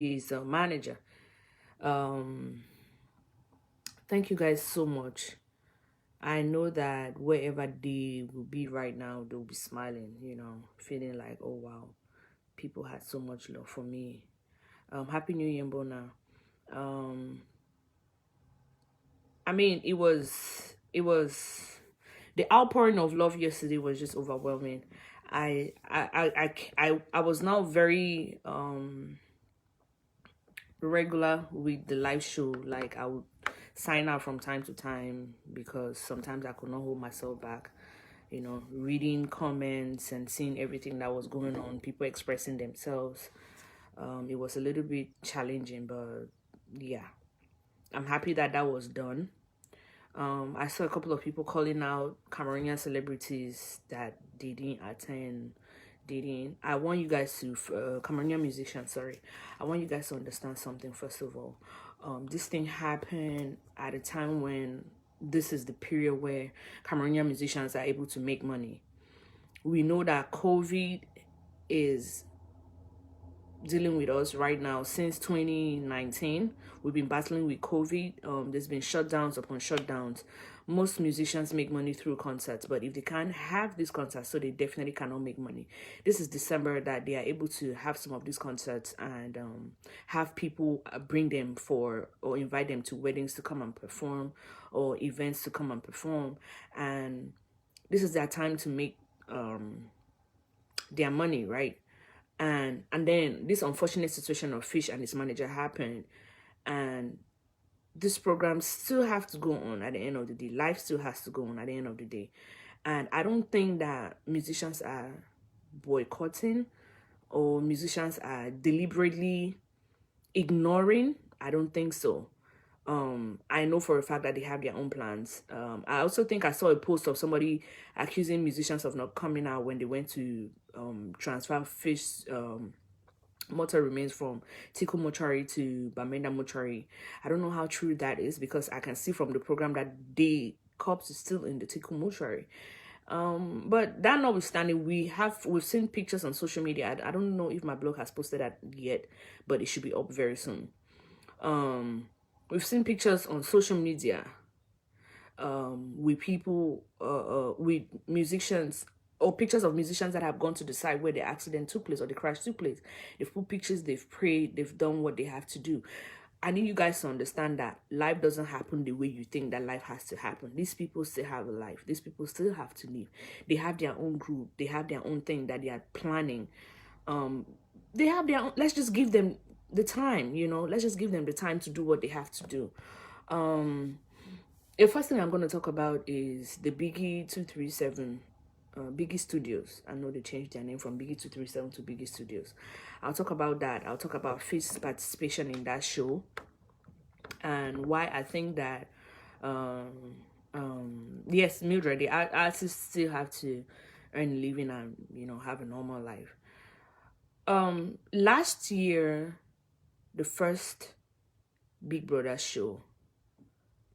his manager. Um, thank you guys so much. I know that wherever they will be right now, they'll be smiling, feeling like, oh wow, people had so much love for me. Happy New Year, Bona. Um, I mean, it was the outpouring of love yesterday was just overwhelming. I was now very regular with the live show. Like I would sign out from time to time because sometimes I could not hold myself back. Reading comments and seeing everything that was going on, people expressing themselves. It was a little bit challenging, but yeah, I'm happy that that was done. I saw a couple of people calling out Cameroonian celebrities that didn't attend. Didn't. I want you guys to, Cameroonian musicians, sorry. I want you guys to understand something, first of all. This thing happened at a time when this is the period where Cameroonian musicians are able to make money. We know that COVID is dealing with us right now. Since 2019 we've been battling with COVID. There's been shutdowns upon shutdowns. Most musicians make money through concerts, but if they can't have these concerts, so they definitely cannot make money. This is December that they are able to have some of these concerts and have people bring them for or invite them to weddings to come and perform or events to come and perform, and this is their time to make their money, right? And then this unfortunate situation of Fish and his manager happened, and this program still have to go on at the end of the day. Life still has to go on at the end of the day. And I don't think that musicians are boycotting or musicians are deliberately ignoring. I don't think so. I know for a fact that they have their own plans. I also think I saw a post of somebody accusing musicians of not coming out when they went to transfer Fish mortal remains from Tiku Mortuary to Bamenda Mortuary. I don't know how true that is because I can see from the program that the corpse is still in the Tiku Mortuary. But that notwithstanding, we've seen pictures on social media. I don't know if my blog has posted that yet, but it should be up very soon. We've seen pictures on social media with people, with musicians, or pictures of musicians that have gone to the site where the accident took place or the crash took place. They've put pictures, they've prayed, they've done what they have to do. I need you guys to understand that life doesn't happen the way you think that life has to happen. These people still have a life. These people still have to live. They have their own group. They have their own thing that they are planning. They have their own, let's just give them the time, let's just give them the time to do what they have to do. The first thing I'm going to talk about is the biggy237 Biggy Studios. I know they changed their name from biggy237 to Biggy Studios. I'll talk about that. I'll talk about Fish's participation in that show and why I think that yes, Mildred, the artists still have to earn a living and have a normal life. Last year, the first Big Brother show,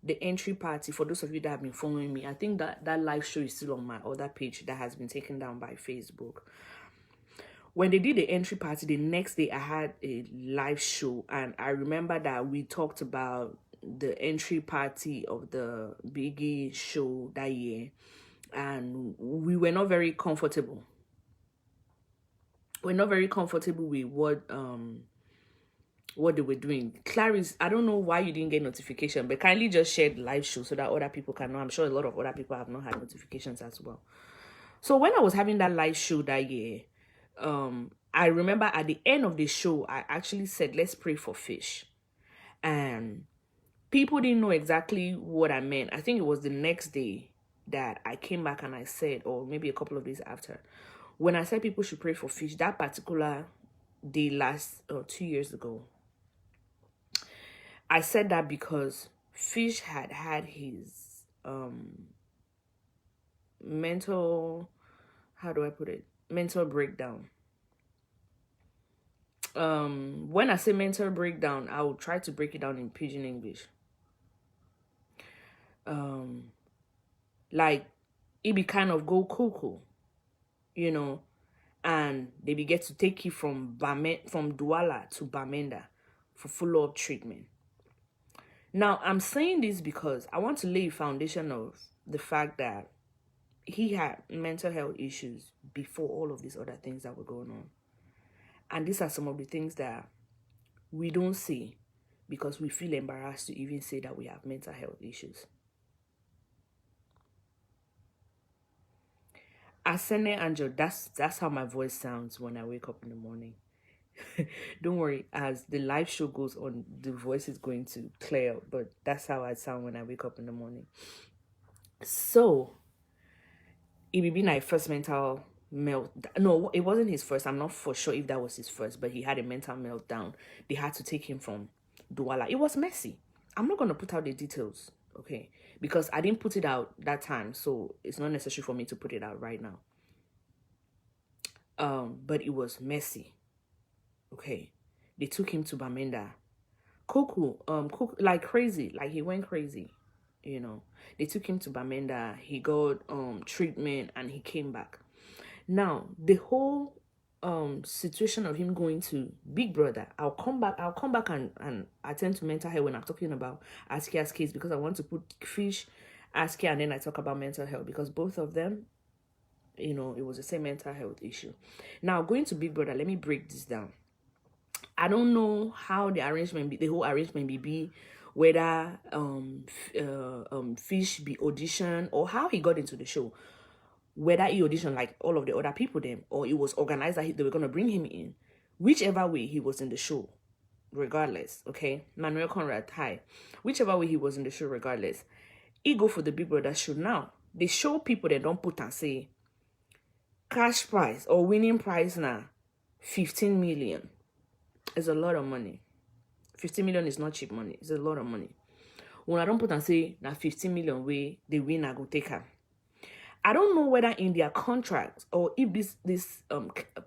the entry party, for those of you that have been following me, I think that live show is still on my other page that has been taken down by Facebook. When they did the entry party, the next day I had a live show, and I remember that we talked about the entry party of the Biggie show that year, and we were not very comfortable. We're not very comfortable with what they were doing. Clarice, I don't know why you didn't get notification, but kindly just share the live show so that other people can know. I'm sure a lot of other people have not had notifications as well. So when I was having that live show that year, I remember at the end of the show, I actually said, let's pray for Fish. And people didn't know exactly what I meant. I think it was the next day that I came back and I said, or maybe a couple of days after, when I said people should pray for Fish, that particular day last 2 years ago, I said that because Fish had his mental, how do I put it? Mental breakdown. When I say mental breakdown, I will try to break it down in pidgin English. Like it be kind of go cuckoo, and they be get to take you from Douala to Bamenda. for follow-up treatment. Now, I'm saying this because I want to lay a foundation of the fact that he had mental health issues before all of these other things that were going on. And these are some of the things that we don't see because we feel embarrassed to even say that we have mental health issues. Asene Angel, that's how my voice sounds when I wake up in the morning. Don't worry, as the live show goes on, the voice is going to clear up, but that's how I sound when I wake up in the morning. So, it will be my first mental meltdown. No, it wasn't his first. I'm not for sure if that was his first, but he had a mental meltdown. They had to take him from Douala. It was messy. I'm not going to put out the details, okay? Because I didn't put it out that time, so it's not necessary for me to put it out right now. But it was messy. Okay, they took him to Bamenda. Like crazy, like he went crazy, you know. They took him to Bamenda. He got treatment and he came back. Now the whole situation of him going to Big Brother, I'll come back and attend to mental health when I'm talking about Askia's case, because I want to put Fish, Askia, and then I talk about mental health, because both of them, you know, it was the same mental health issue. Now going to Big Brother, let me break this down. I don't know how the whole arrangement be, whether Fish be audition or how he got into the show. Whether he auditioned like all of the other people then, or it was organized that they were going to bring him in. Whichever way, he was in the show, regardless, okay? Manuel Conrad, hi. Whichever way he was in the show, regardless. He go for the Big Brother show now. They show people that don't put and say, cash prize or winning prize now, 15 million. It's a lot of money. 15 million is not cheap money. It's a lot of money. When I don't put and say, now 15 million way, the winner go take her. I don't know whether in their contract or if these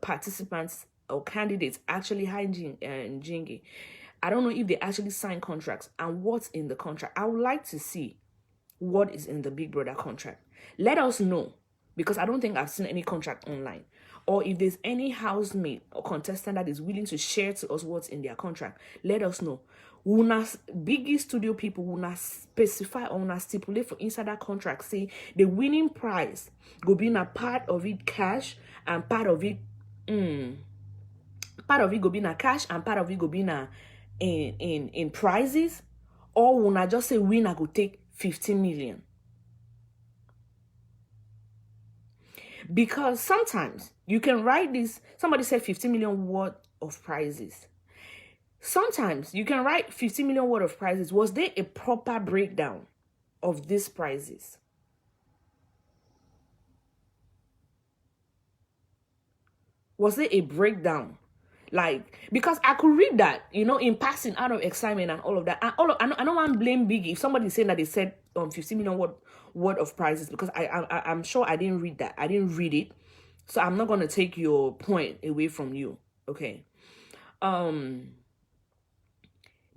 participants or candidates actually Jingy. I don't know if they actually sign contracts and what's in the contract. I would like to see what is in the Big Brother contract. Let us know, because I don't think I've seen any contract online. Or if there's any housemate or contestant that is willing to share to us what's in their contract, let us know. Una biggie studio people will not specify or not stipulate for inside that contract, say the winning prize go be a part of it cash and part of it go be na cash and part of it go be na in prizes, or will not just say winner go take 15 million. Because sometimes you can write this, somebody said 15 million worth of prizes. Sometimes you can write 15 million worth of prizes. Was there a proper breakdown of these prizes? Was there a breakdown? Like, because I could read that, you know, in passing out of excitement and all of that. And I don't want to blame Biggie if somebody's saying that they said 15 million worth of prizes, because I'm sure I didn't read that. I didn't read it. So I'm not going to take your point away from you. Okay.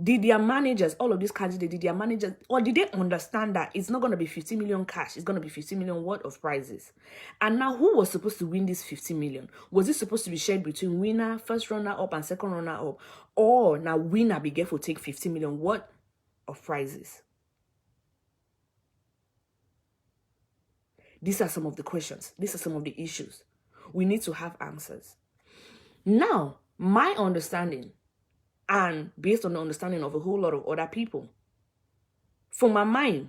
Did their managers, all of these candidates, did their managers, or did they understand that it's not going to be 50 million cash, it's going to be 50 million worth of prizes? And now, who was supposed to win this 50 million? Was it supposed to be shared between winner, first runner-up, and second runner-up? Or now winner be careful take 50 million worth of prizes? These are some of the questions. These are some of the issues. We need to have answers. Now, my understanding, and based on the understanding of a whole lot of other people, for my mind,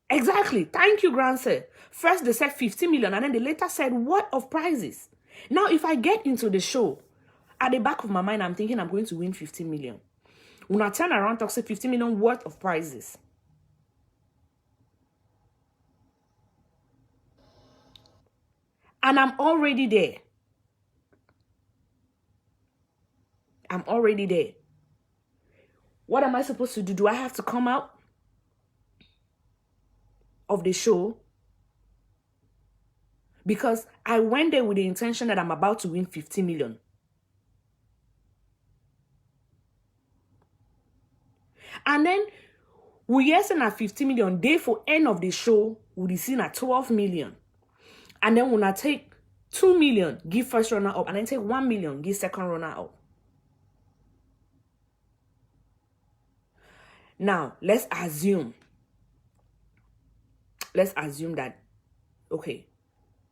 exactly, thank you, grandson. First they said 50 million, and then they later said what of prizes? Now, if I get into the show, at the back of my mind, I'm thinking I'm going to win 50 million. When I turn around, talk say 50 million worth of prizes. And I'm already there. I'm already there. What am I supposed to do? Do I have to come out of the show? Because I went there with the intention that I'm about to win 50 million. And then we are saying at 50 million, day for end of the show, we'll be seen at 12 million. And then when I take 2 million, give first runner up, and then take 1 million, give second runner up. Now, let's assume that, okay,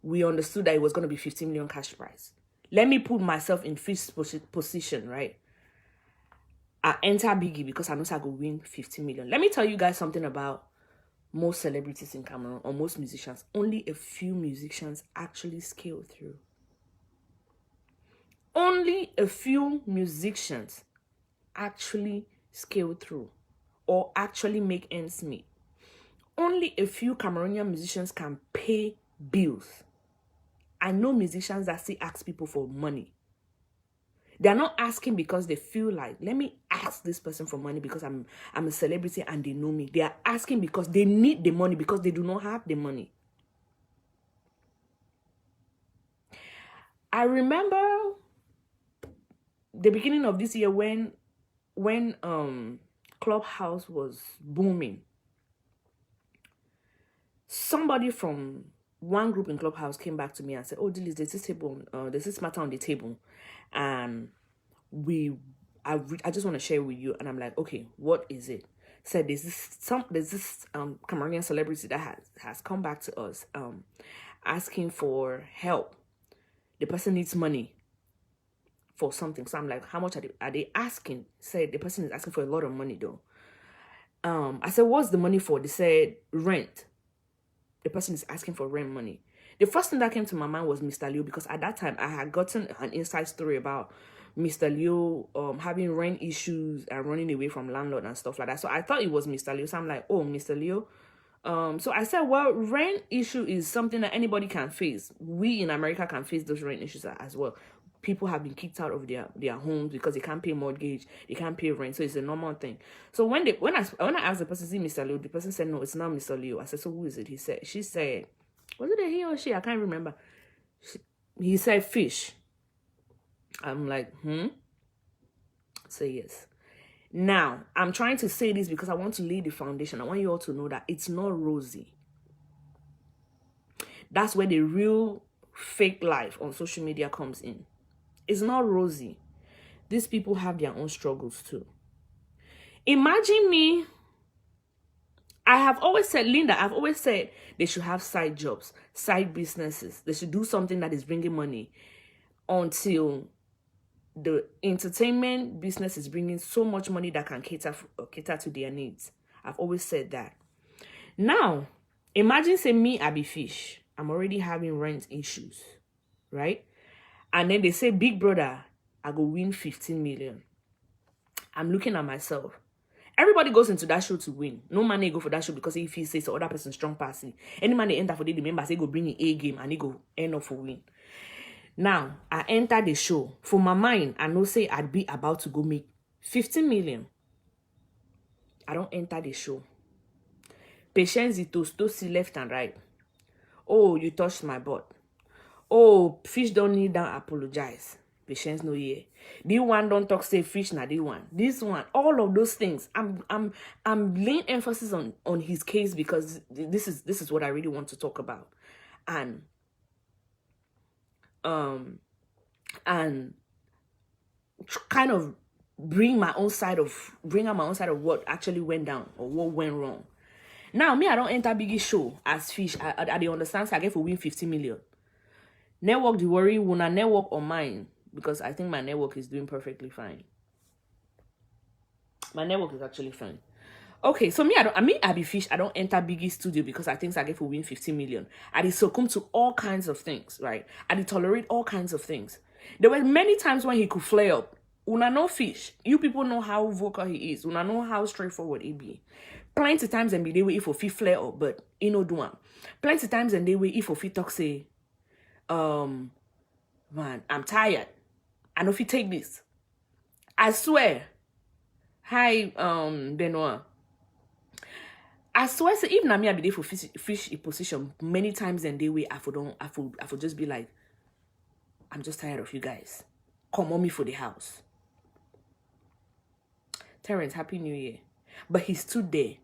we understood that it was going to be 15 million cash prize. Let me put myself in Fish's position, right? I enter Biggie because I know I go win 15 million. Let me tell you guys something about most celebrities in Cameroon, or most musicians. Only a few musicians actually scale through. Only a few musicians actually scale through or actually make ends meet. Only a few Cameroonian musicians can pay bills. I know musicians that still ask people for money. They're not asking because they feel like, let me ask this person for money because I'm a celebrity and they know me. They are asking because they need the money, because they do not have the money. I remember the beginning of this year when Clubhouse was booming. Somebody from one group in Clubhouse came back to me and said, "Oh, Dillis, there's this matter on the table, and I just want to share with you." And I'm like, "Okay, what is it?" Said there's this Cameroonian celebrity that has come back to us asking for help. The person needs money for something. So I'm like, "How much are they asking?" Said the person is asking for a lot of money though. I said, "What's the money for?" They said rent. The person is asking for rent money. The first thing that came to my mind was Mr. Leo, because at that time I had gotten an inside story about Mr. Leo having rent issues and running away from landlord and stuff like that. So I thought it was Mr. Leo. So I'm like, oh, Mr. Leo. So I said, well, rent issue is something that anybody can face. We in America can face those rent issues as well. People have been kicked out of their homes because they can't pay mortgage, they can't pay rent, so it's a normal thing. So when I asked the person, is it Mr. Leo? The person said, no, it's not Mr. Leo. I said, so who is it? She said, was it a he or she? I can't remember. He said Fish. I'm like, Say yes. Now, I'm trying to say this because I want to lay the foundation. I want you all to know that it's not rosy. That's where the real fake life on social media comes in. It's not rosy. These people have their own struggles too. Imagine me. I have always said, Linda, I've always said they should have side jobs, side businesses. They should do something that is bringing money until the entertainment business is bringing so much money that can cater to their needs. I've always said that. Now, imagine say me, I be Fish. I'm already having rent issues, right? And then they say, big brother, I go win 15 million. I'm looking at myself. Everybody goes into that show to win. No man they go for that show because if he says the other person strong passing. Any man they enter for the members, they go bring in A game and they go end up for win. Now, I enter the show. For my mind, I know say I'd be about to go make 15 million. I don't enter the show. Patience it to see left and right. Oh, you touched my butt. Oh, Fish don't need to apologize. Patience no here. The one don't talk say Fish na the one. This one, all of those things. I'm laying emphasis on his case because this is what I really want to talk about. And kind of bring out my own side of what actually went down or what went wrong. Now, me, I don't enter Biggie show as Fish. I understand, so I get for win 50 million. Network, the worry, wanna network on mine, because I think my network is doing perfectly fine. My network is actually fine. Okay, so I be Fish. I don't enter Biggie studio because I think I get for win 50 million. I succumb to all kinds of things, right? I tolerate all kinds of things. There were many times when he could flare up. Una know Fish. You people know how vocal he is. Una know how straightforward he be. Plenty times and be they way if he flare up, but he no do am. Plenty times and they way if he talk say, man, I'm tired. I know if you take this. I swear. Hi, Benoit. I swear, so even I be there for fish in position many times and they way I for just be like, I'm just tired of you guys. Come on me for the house. Terrence, Happy New Year. But he stood there.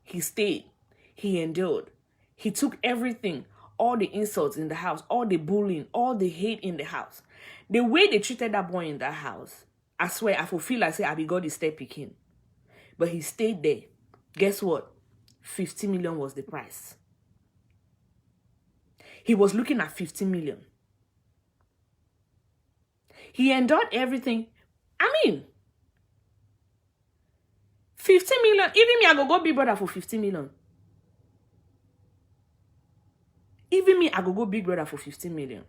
He stayed. He endured. He took everything. All the insults in the house, all the bullying, all the hate in the house. The way they treated that boy in that house, I swear, I feel like say I be God is step picking. But he stayed there. Guess what? 50 million was the price. He was looking at 50 million. He endured everything. I mean, 50 million. Even me, I go big brother for 50 million. Even me, I go big brother for 50 million.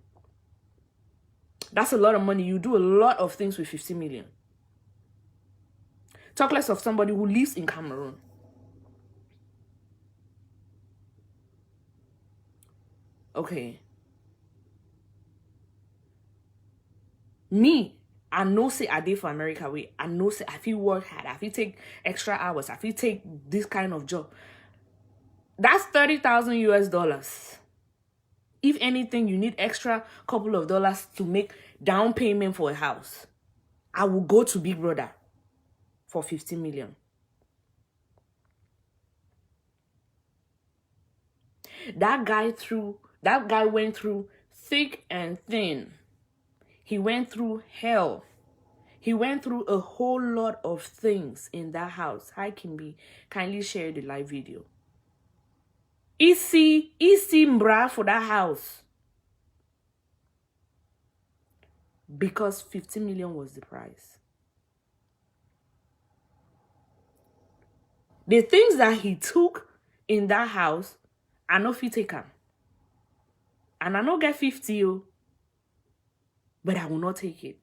That's a lot of money. You do a lot of things with 50 million. Talk less of somebody who lives in Cameroon. Okay. Me, I know say I did for America way. I know say I feel work hard. I feel take extra hours. I feel take this kind of job. That's 30,000 US dollars. If anything, you need extra couple of dollars to make down payment for a house. I will go to Big Brother for 50 million. That guy went through thick and thin. He went through hell. He went through a whole lot of things in that house. Hi, Kimby. Kindly share the live video. Easy mbra for that house. Because 50 million was the price. The things that he took in that house, I know if you take them. And I know get 50, but I will not take it.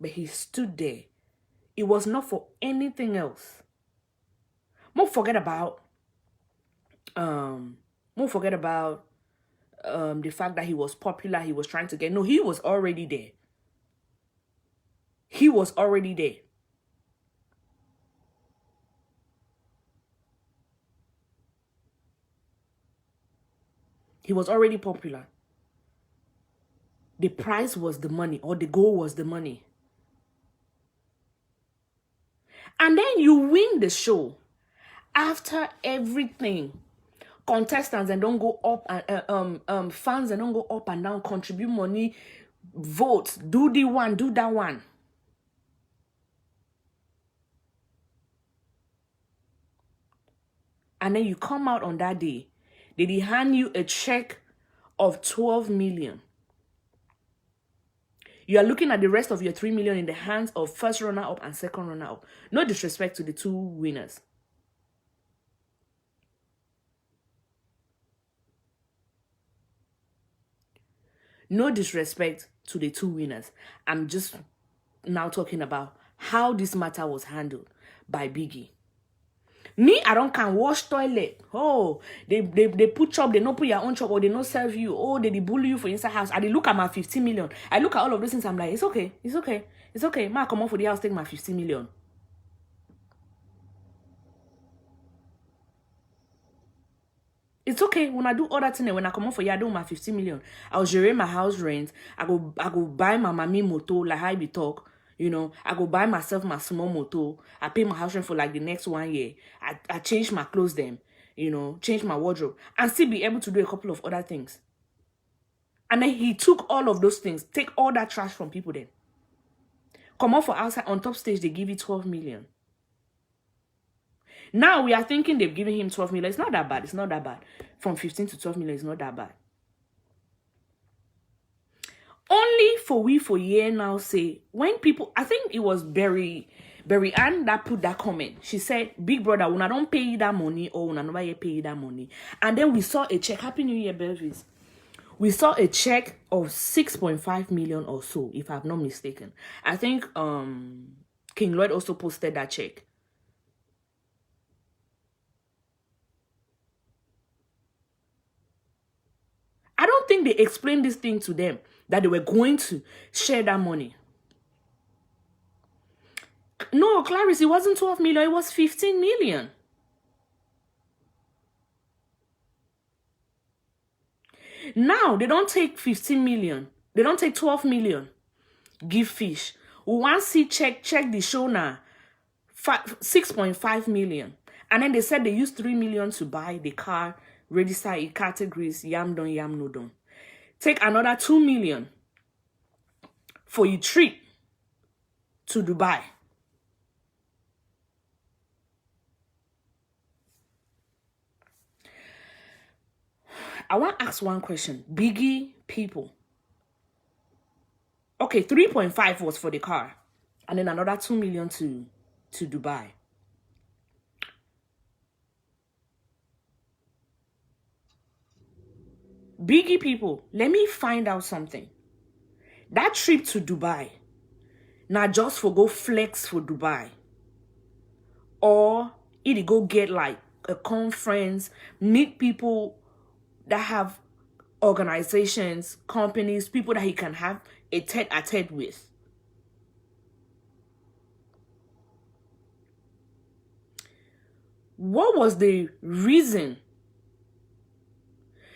But he stood there. It was not for anything else. Don't forget about the fact that he was popular, he was trying to get. No, he was already there. He was already there. He was already popular. The prize was the money, or the goal was the money. And then you win the show. After everything, contestants and don't go up and fans and don't go up and down, contribute money, vote, do the one, do that one. And then you come out on that day. Did he hand you a check of 12 million? You are looking at the rest of your 3 million in the hands of first runner-up and second runner-up. No disrespect to the two winners. No disrespect to the two winners. I'm just now talking about how this matter was handled by Biggie. Me, I don't can wash toilet. Oh, they put chop, they not put your own chop, or they not serve you. Oh, they bully you for inside house. I look at my 50 million. I look at all of those things. I'm like, it's okay. It's okay. It's okay. Ma, come on for the house, take my 50 million. It's okay. When I do all that thing, when I come on for you, I do my 50 million. I'll share my house rent. I go buy my mommy motor, like how I be talk. You know, I go buy myself my small motor. I pay my house rent for like the next 1 year. I change my clothes then, you know, change my wardrobe. And still be able to do a couple of other things. And then he took all of those things. Take all that trash from people then. Come on for outside, on top stage, they give you 12 million. Now we are thinking they've given him 12 million. It's not that bad. It's not that bad. From 15 to 12 million is not that bad. Only for year now say, when people, I think it was Berry Ann that put that comment. She said, Big Brother, when I don't pay you that money, or when I never pay you that money. And then we saw a check. Happy New Year, Belvis. We saw a check of 6.5 million or so, if I'm not mistaken. I think King Lloyd also posted that check. I don't think they explained this thing to them, that they were going to share that money. No, Clarice, it wasn't 12 million, it was 15 million. Now, they don't take 15 million. They don't take 12 million. Give fish. Once he check the show now, 6.5 million. And then they said they used 3 million to buy the car, register in categories, yam don, yam no don. Take another 2 million for your trip to Dubai. I want to ask one question. Biggie people. Okay, 3.5 was for the car. And then another 2 million to Dubai. Biggie people, let me find out something. That trip to Dubai, not just for go flex for Dubai. Or it go get like a conference, meet people that have organizations, companies, people that he can have a tete-a-tete with. What was the reason?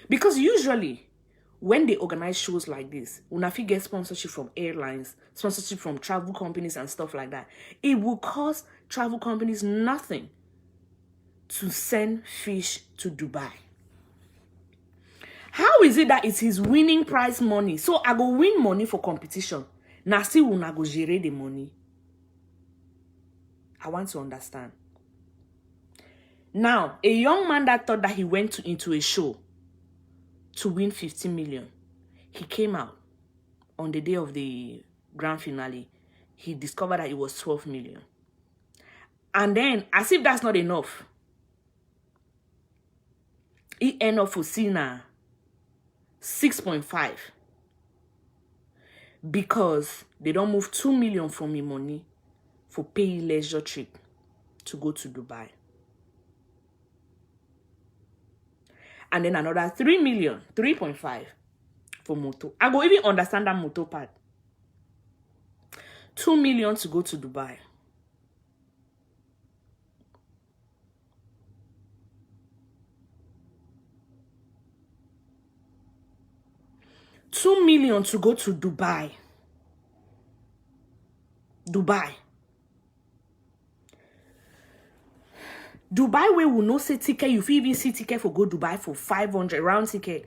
Because usually when they organize shows like this, Unafi get sponsorship from airlines, sponsorship from travel companies and stuff like that. It will cost travel companies nothing to send fish to Dubai. How is it that it's his winning prize money? So I go win money for competition. Now see una go gérer the money. I want to understand. Now, a young man that thought that he went into a show to win 15 million, he came out on the day of the grand finale. He discovered that it was 12 million. And then, as if that's not enough, he ended up for Sina 6.5 because they don't move 2 million from his money for pay leisure trip to go to Dubai. And then another 3 million, 3.5 for moto. I go even understand that moto part. 2 million to go to Dubai. $2 million to go to Dubai. Dubai where we no say ticket, you feel even see ticket for go Dubai for 500 round ticket.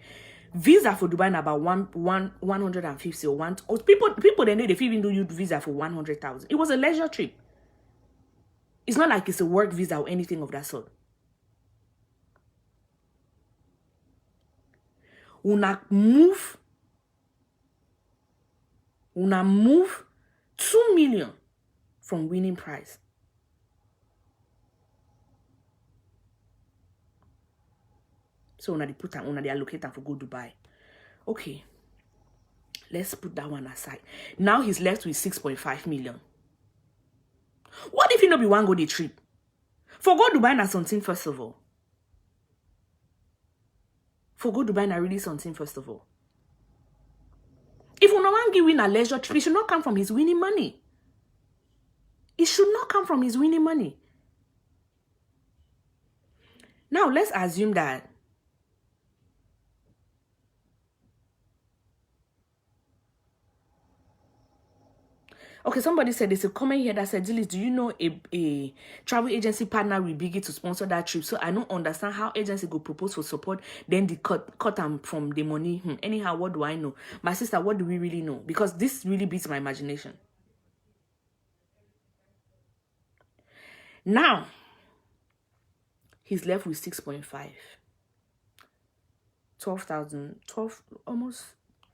Visa for Dubai na about 150 or one. Or people they know they even do you visa for 100,000. It was a leisure trip. It's not like it's a work visa or anything of that sort. Una move 2 million from winning prize. So una they allocate them for go Dubai. Okay. Let's put that one aside. Now he's left with 6.5 million. What if he not be one go the trip? For go Dubai na something first of all. For go Dubai na really something first of all. If no one give win a leisure trip, it should not come from his winning money. It should not come from his winning money. Now let's assume that okay, somebody said there's a comment here that said, Dillis, do you know a travel agency partner with Biggie to sponsor that trip? So I don't understand how agency go propose for support, then they cut them from the money. Anyhow, what do I know? My sister, what do we really know? Because this really beats my imagination. Now, he's left with 6.5. 12, almost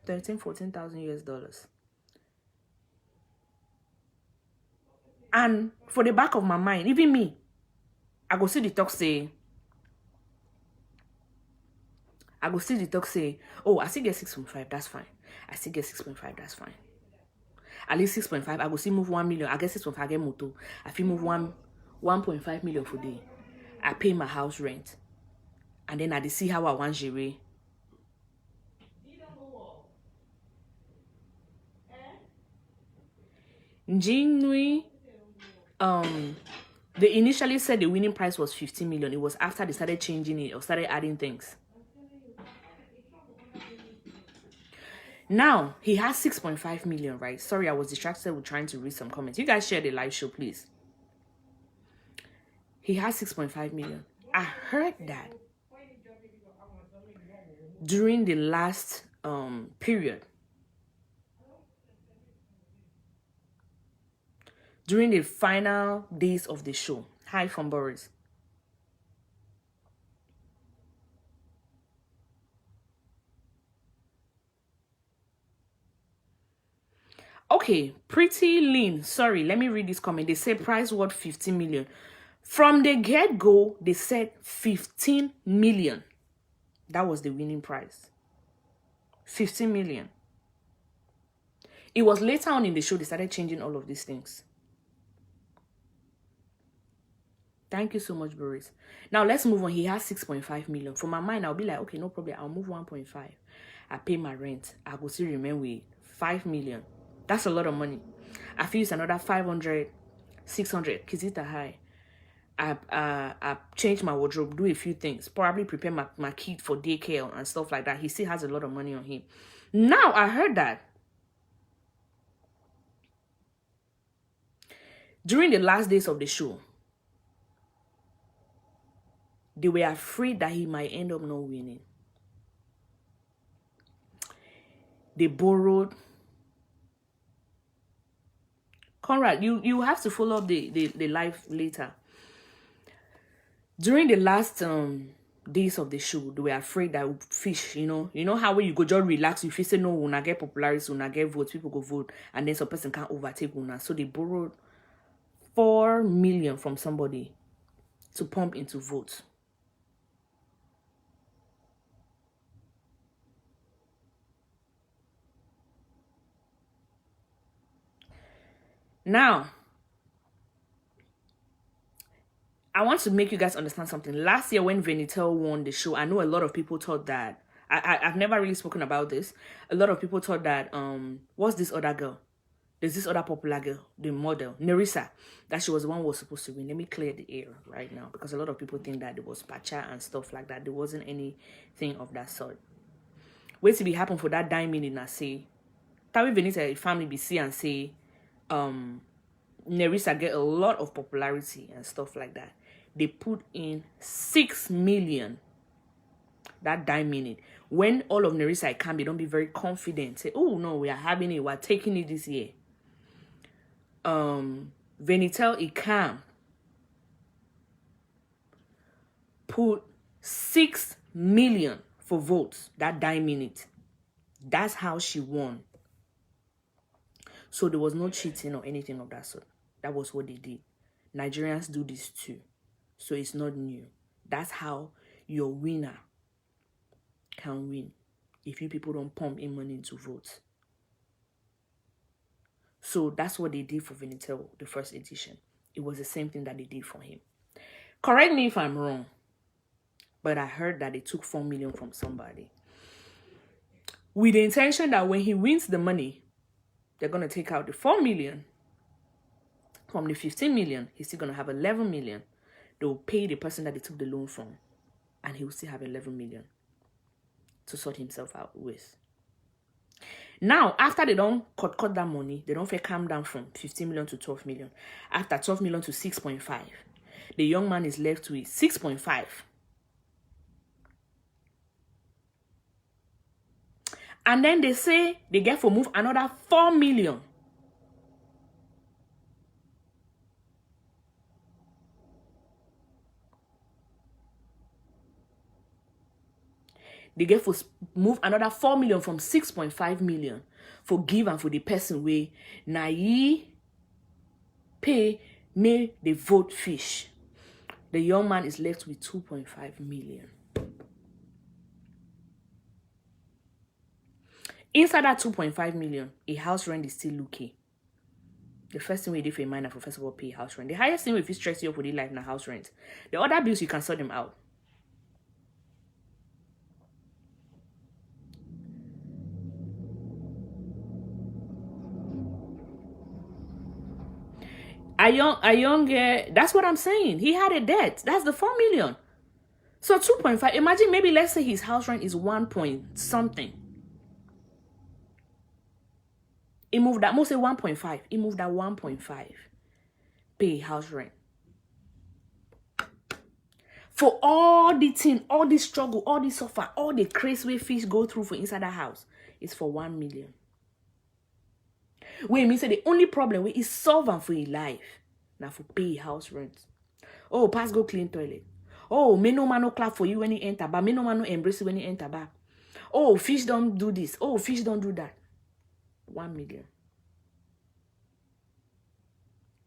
13, 14,000 US dollars. And for the back of my mind, even me, I go see the talk say, oh, I still get 6.5, that's fine. I still get 6.5, that's fine. At least 6.5, I go see move 1 million. I get 6.5, I get moto. I feel move 1.5 million for day. I pay my house rent. And then I see how I want gérer. Jinui, they initially said the winning price was 15 million. It was after they started changing it or started adding things. Now, he has 6.5 million, right? Sorry, I was distracted with trying to read some comments. You guys share the live show, please. He has 6.5 million. I heard that during the last period, during the final days of the show. Hi from Boris. Okay, Pretty Lean. Sorry, let me read this comment. They say price worth 15 million. From the get-go, they said 15 million. That was the winning price. 15 million. It was later on in the show they started changing all of these things. Thank you so much, Boris. Now let's move on. He has 6.5 million. For my mind, I'll be like, okay, no problem. I'll move 1.5. I pay my rent. I will still remain with 5 million. That's a lot of money. I feel it's another 500, 600. Kizita high. I change my wardrobe, do a few things, probably prepare my kid for daycare and stuff like that. He still has a lot of money on him. Now I heard that during the last days of the show, they were afraid that he might end up not winning. They borrowed. Conrad, you have to follow up the live later. During the last days of the show, they were afraid that fish, you know how when you go just relax, if you say no, when I get popularity, when I get votes, people go vote, and then some person can't overtake una. So they borrowed 4 million from somebody to pump into votes. Now, I want to make you guys understand something. Last year when Venitel won the show, I know a lot of people thought that, I've never really spoken about this. A lot of people thought that, what's this other girl? There's this other popular girl, the model, Nerissa, that she was the one who was supposed to win. Let me clear the air right now, because a lot of people think that there was Pacha and stuff like that. There wasn't anything of that sort. Wait till it happen for that dime minute and say, Tawi Venita family be see and say, Nerissa get a lot of popularity and stuff like that. They put in 6 million that dime minute. When all of Nerissa come, they don't be very confident. Say, oh no, we are having it, we're taking it this year. Venitel Ikam put 6 million for votes that dime minute. That's how she won. So there was no cheating or anything of that sort. That was what they did. Nigerians do this too. So it's not new. That's how your winner can win. If you people don't pump in money into votes. So that's what they did for Venitel, the first edition. It was the same thing that they did for him. Correct me if I'm wrong. But I heard that they took 4 million from somebody. With the intention that when he wins the money, they're going to take out the 4 million. From the 15 million, he's still going to have 11 million. They will pay the person that they took the loan from. And he will still have 11 million to sort himself out with. Now, after they don't cut that money, they don't feel calm down from 15 million to 12 million. After 12 million to 6.5, the young man is left with 6.5. And then they say they get for move another 4 million. They get for move another 4 million from 6.5 million for give and for the person way na ye pay may they vote fish. The young man is left with 2.5 million. Inside that 2.5 million, a house rent is still okay. The first thing we do for a minor for first of all pay house rent. The highest thing if you stress you up with it like na house rent. The other bills you can sort them out. A young that's what I'm saying. He had a debt. That's the 4 million. So 2.5. Imagine maybe let's say his house rent is 1 point something. He moved that, most say 1.5. He moved that 1.5. Pay house rent. For all the thing, all the struggle, all the suffer, all the crazy way fish go through for inside that house is for 1 million. Wait, me say the only problem is solving for your life. Now for pay house rent. Oh, pass go clean toilet. Oh, me no man no clap for you when you enter back. Me no man no embrace you when you enter back. Oh, fish don't do this. Oh, fish don't do that. 1 million.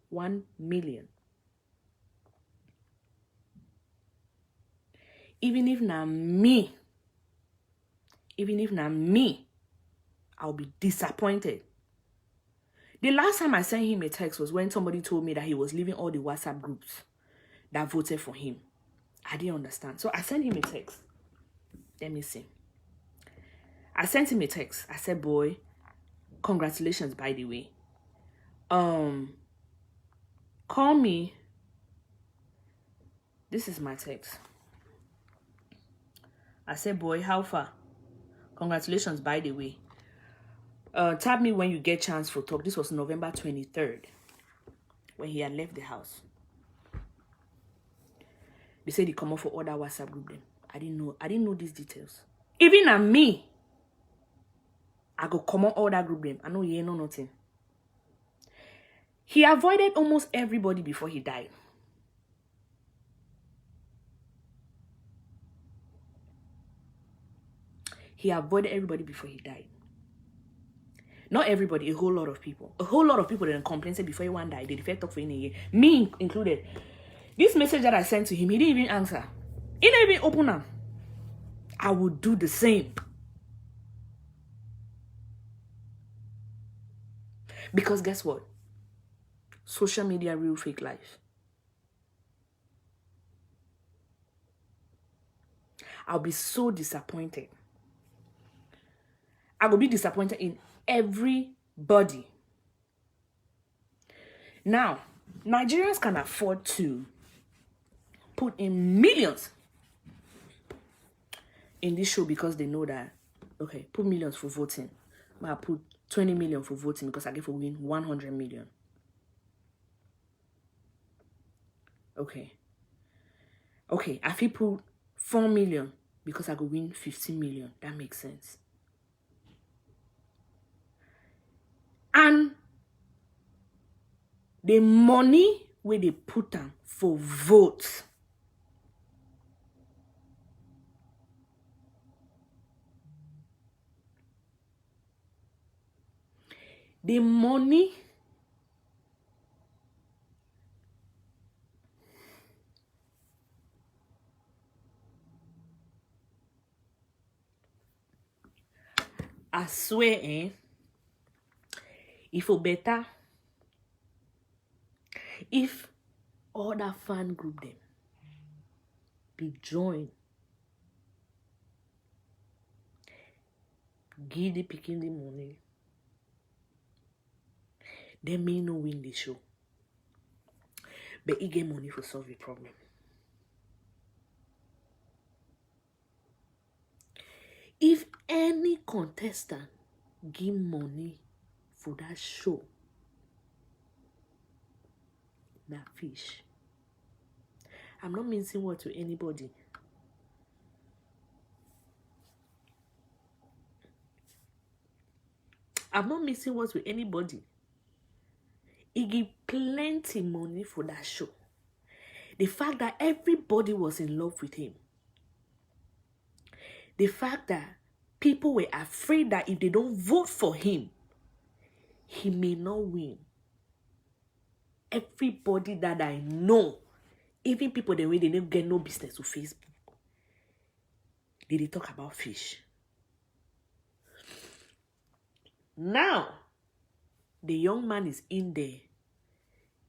1 million. Even if na me, I'll be disappointed. The last time I sent him a text was when somebody told me that he was leaving all the WhatsApp groups that voted for him. I didn't understand. So I sent him a text. Let me see. I sent him a text. I said, boy, congratulations, by the way. Call me. This is my text. I said, boy, how far? Congratulations, by the way. Tap me when you get chance for talk. This was November 23rd, when he had left the house. They said he come up for other WhatsApp group then. I didn't know these details. Even at me, I go come on all that group them. I know he ain't know nothing. He avoided almost everybody before he died. He avoided everybody before he died. Not everybody, a whole lot of people. A whole lot of people didn't complain, say before he one died, they defect talk for in a year. Me included. This message that I sent to him, he didn't even answer. He didn't even open up. I would do the same. Because guess what? Social media, real fake life. I'll be so disappointed. I will be disappointed in everybody. Now, Nigerians can afford to put in millions in this show because they know that, okay, put millions for voting. But I put 20 million for voting because I get for win 100 million. Okay, I feel put 4 million because I go win 15 million. That makes sense. And the money where they put them for votes, the money I swear, if for better, if all that fan group them be join, give the picking the money, they may not win the show, but he get money for solve the problem. If any contestant give money for that show, na fish. I'm not mincing word to anybody. I'm not missing words with anybody. He give plenty money for that show. The fact that everybody was in love with him. The fact that people were afraid that if they don't vote for him, he may not win. Everybody that I know, even people the way they don't get no business to Facebook, they talk about fish. Now, the young man is in there.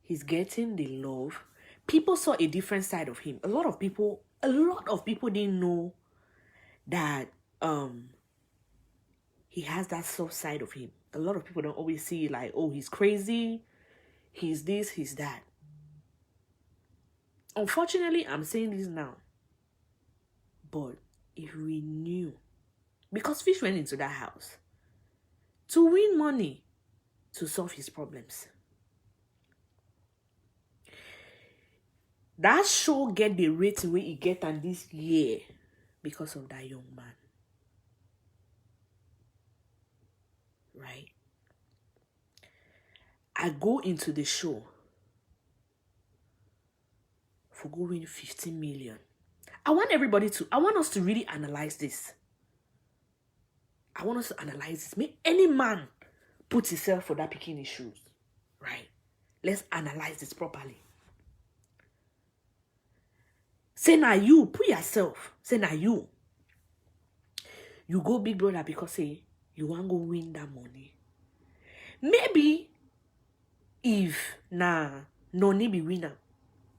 He's getting the love. People saw a different side of him. A lot of people didn't know that he has that soft side of him. A lot of people don't always see like, oh, he's crazy, he's this, he's that. Unfortunately, I'm saying this now. But if we knew, because Fish went into that house to win money to solve his problems. That show get the rating where he get on this year because of that young man. Right? I go into the show for going 15 million. I want us to really analyze this. I want us to analyze this. Make any man put himself for that bikini shoes. Right? Let's analyze this properly. Say now you, put yourself, say now you go big brother because say you want to go win that money. Maybe if no need be winner,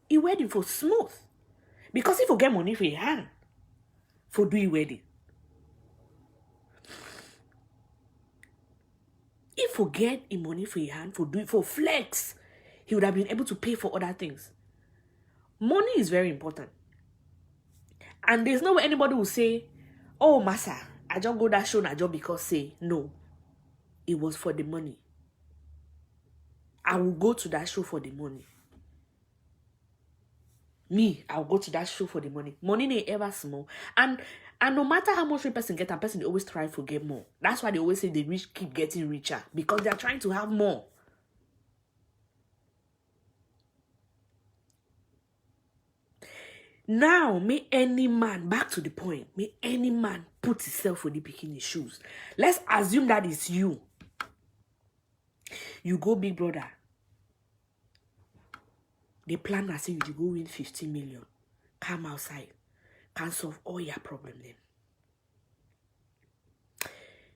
he wedding for smooth. Because if you get money for your hand, for do your wedding. If you get money for your hand, for do it for flex, he would have been able to pay for other things. Money is very important. And there's no way anybody will say, oh, massa, I just go that show na job because say, no. It was for the money. I will go to that show for the money. Me, I'll go to that show for the money. Money ain't ever small. And no matter how much a person get, a person they always try to get more. That's why they always say the rich keep getting richer. Because they're trying to have more. Now, may any man, back to the point, may any man put himself in the bikini shoes. Let's assume that is you. You go big brother. The plan I say you go win 15 million. Come outside. Can solve all your problems then.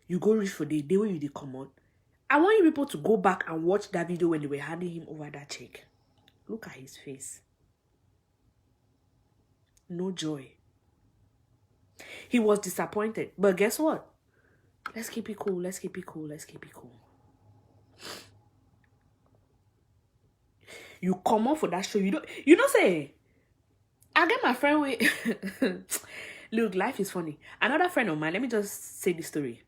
You go reach for the day when you come out. I want you people to go back and watch that video when they were handing him over that check. Look at his face. No joy. He was disappointed. But guess what? Let's keep it cool. Let's keep it cool. Let's keep it cool. You come up for that show. You don't say, I get my friend with... Look, life is funny. Another friend of mine, let me just say this story.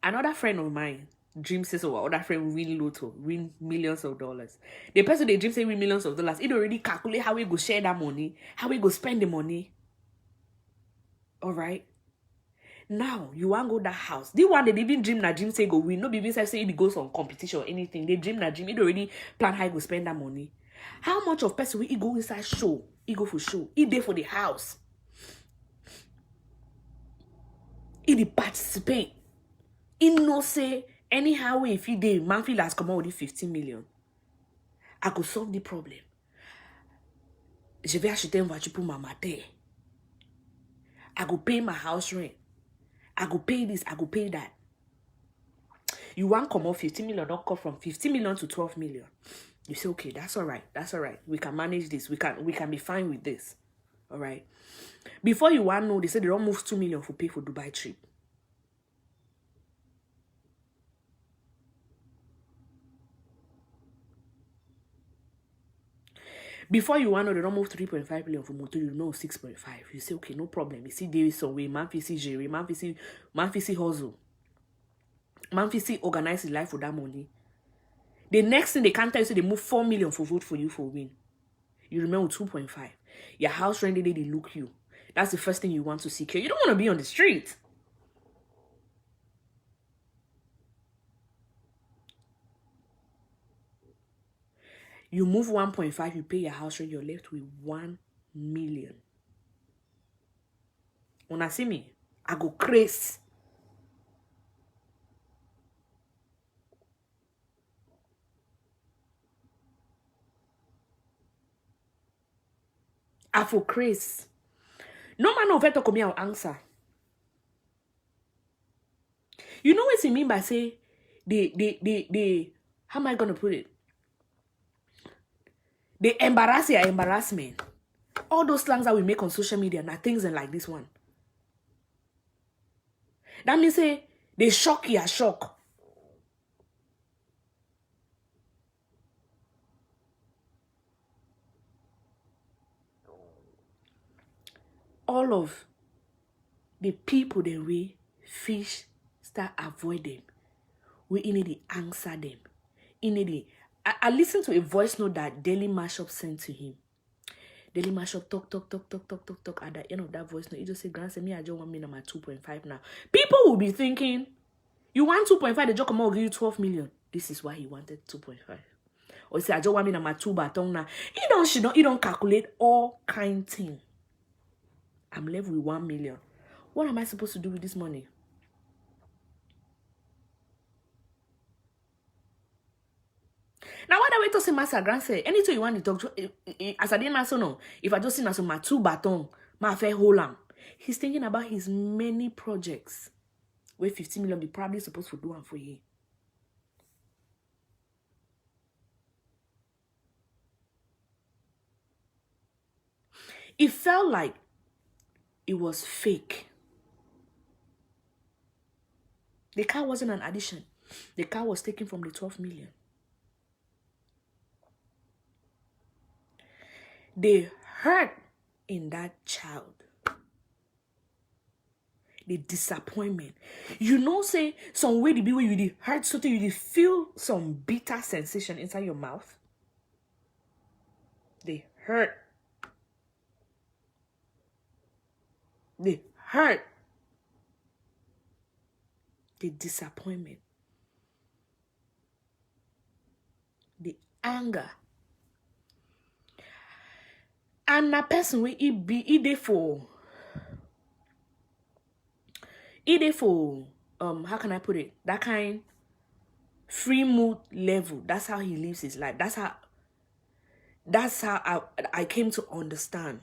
Another friend of mine, dream says, or other friend win lotto, win millions of dollars. The person they dream say win millions of dollars, it already calculate how we go share that money, how we go spend the money. All right. Now you want to go that house. The one they even dream that dream say go win. No be even say it goes on competition or anything. They dream that dream. It already plan how you go spend that money. How much of person will he go inside show? He go for show. He there for the house. He participate. He no say anyhow if he dey man feel has come out with 15 million. I go solve the problem. Je vais acheter une voiture pour ma mère. I go pay my house rent. I go pay this, I go pay that. You want come out 15 million, don't come from 15 million to 12 million. You say, okay, that's all right. That's all right. We can manage this. We can be fine with this. All right. Before you want to know, they said they don't move 2 million for pay for Dubai trip. Before you want to know, they don't move 3.5 million for motor, you know 6.5. You say, okay, no problem. You see, there is some way, man, see Jerry, man, see hustle. Man, see organize his life for that money. The next thing they can't tell you, so they move 4 million for vote for you for win. You remember 2.5. Your house rent, they look you. That's the first thing you want to secure. You don't want to be on the street. You move 1.5, you pay your house rent, you're left with 1 million. When I see me, I go crazy. I for crazy. No man over to come here and answer. You know what he mean by say the how am I gonna put it? They embarrass your embarrassment. All those slangs that we make on social media and things and like this one. That means say they shock you, shock. All of the people that we fish start avoid them. We need to answer them. I listened to a voice note that Daily Mashup sent to him. Daily Mashup talk. At the end of that voice note, he just said, "Grant, me, I just want me my 2.5 now." People will be thinking, you want 2.5, the joke will give you 12 million. This is why he wanted 2.5. Or he said, I just want me my 2 baton now. He don't calculate all kind thing. I'm left with 1 million. What am I supposed to do with this money? Now, what we to say master grand say anything you want to talk to as I didn't also know if I just seen as my 2 baton my fair hold on. He's thinking about his many projects where 50 million be probably supposed to do one for you. It felt like it was fake. The car wasn't an addition. The car was taken from the 12 million. The hurt in that child, the disappointment. You know, say some way the be where you did hurt something, you did feel some bitter sensation inside your mouth. The hurt. The hurt. The disappointment. The anger. And that person will it for how can I put it? That kind free mood level. That's how he lives his life. That's how I came to understand.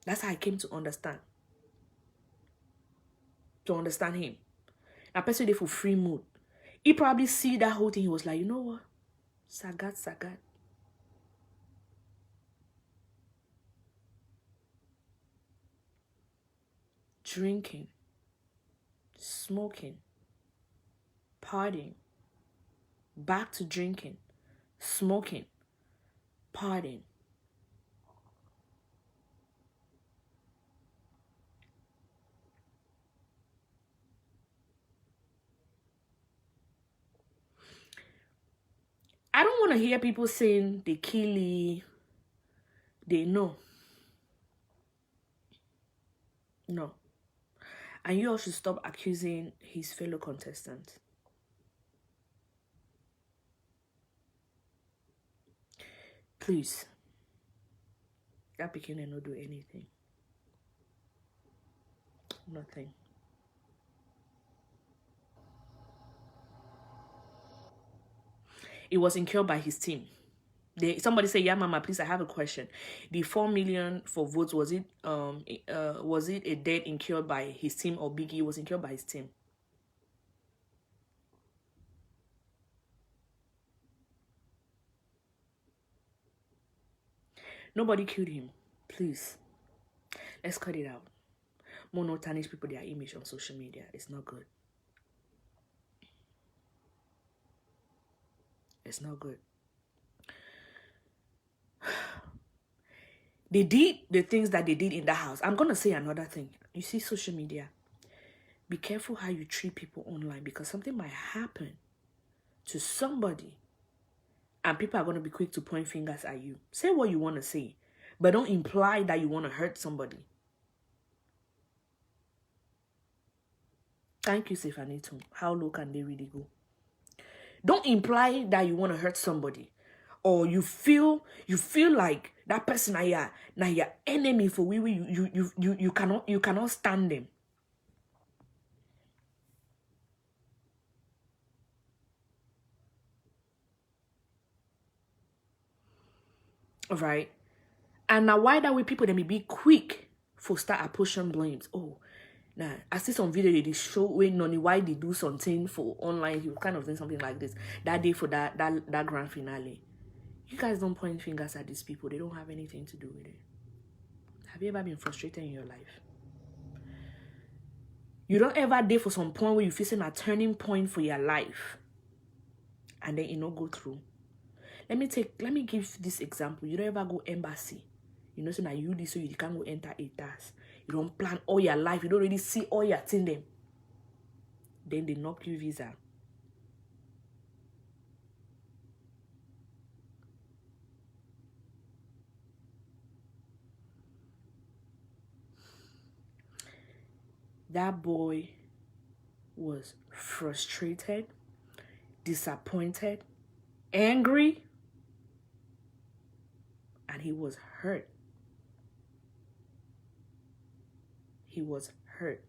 That's how I came to understand. To understand him. That person there for free mood. He probably see that whole thing. He was like, you know what? Sagat. Drinking, smoking, partying, back to drinking, smoking, partying. I don't want to hear people saying they kill you. They know. No. And you all should stop accusing his fellow contestants. Please. That Pekin not do anything. Nothing. It was incurred by his team. Somebody say, yeah, mama, please, I have a question. The 4 million for votes, was it a debt incurred by his team or Biggie? It was incurred by his team. Nobody killed him. Please. Let's cut it out. More no tarnish people their image on social media. It's not good. It's not good. They did the things that they did in the house. I'm going to say another thing. You see social media. Be careful how you treat people online because something might happen to somebody and people are going to be quick to point fingers at you. Say what you want to say, but don't imply that you want to hurt somebody. Thank you, Stephanie, too. How low can they really go? Don't imply that you want to hurt somebody. Or you feel like that person now your enemy for you cannot stand them. Right? And now why that way people they may be quick for start apportion blames. Oh, now I see some video they show when Noni why they do something for online. He was kind of doing something like this that day for that grand finale. You guys don't point fingers at these people. They don't have anything to do with it. Have you ever been frustrated in your life? You don't ever date for some point where you're facing a turning point for your life. And then you not go through. Let me give this example. You don't ever go embassy. You know, so now you this so you can't go enter a task. You don't plan all your life. You don't really see all your thing them. Then they knock you visa. That boy was frustrated, disappointed, angry, and he was hurt. He was hurt.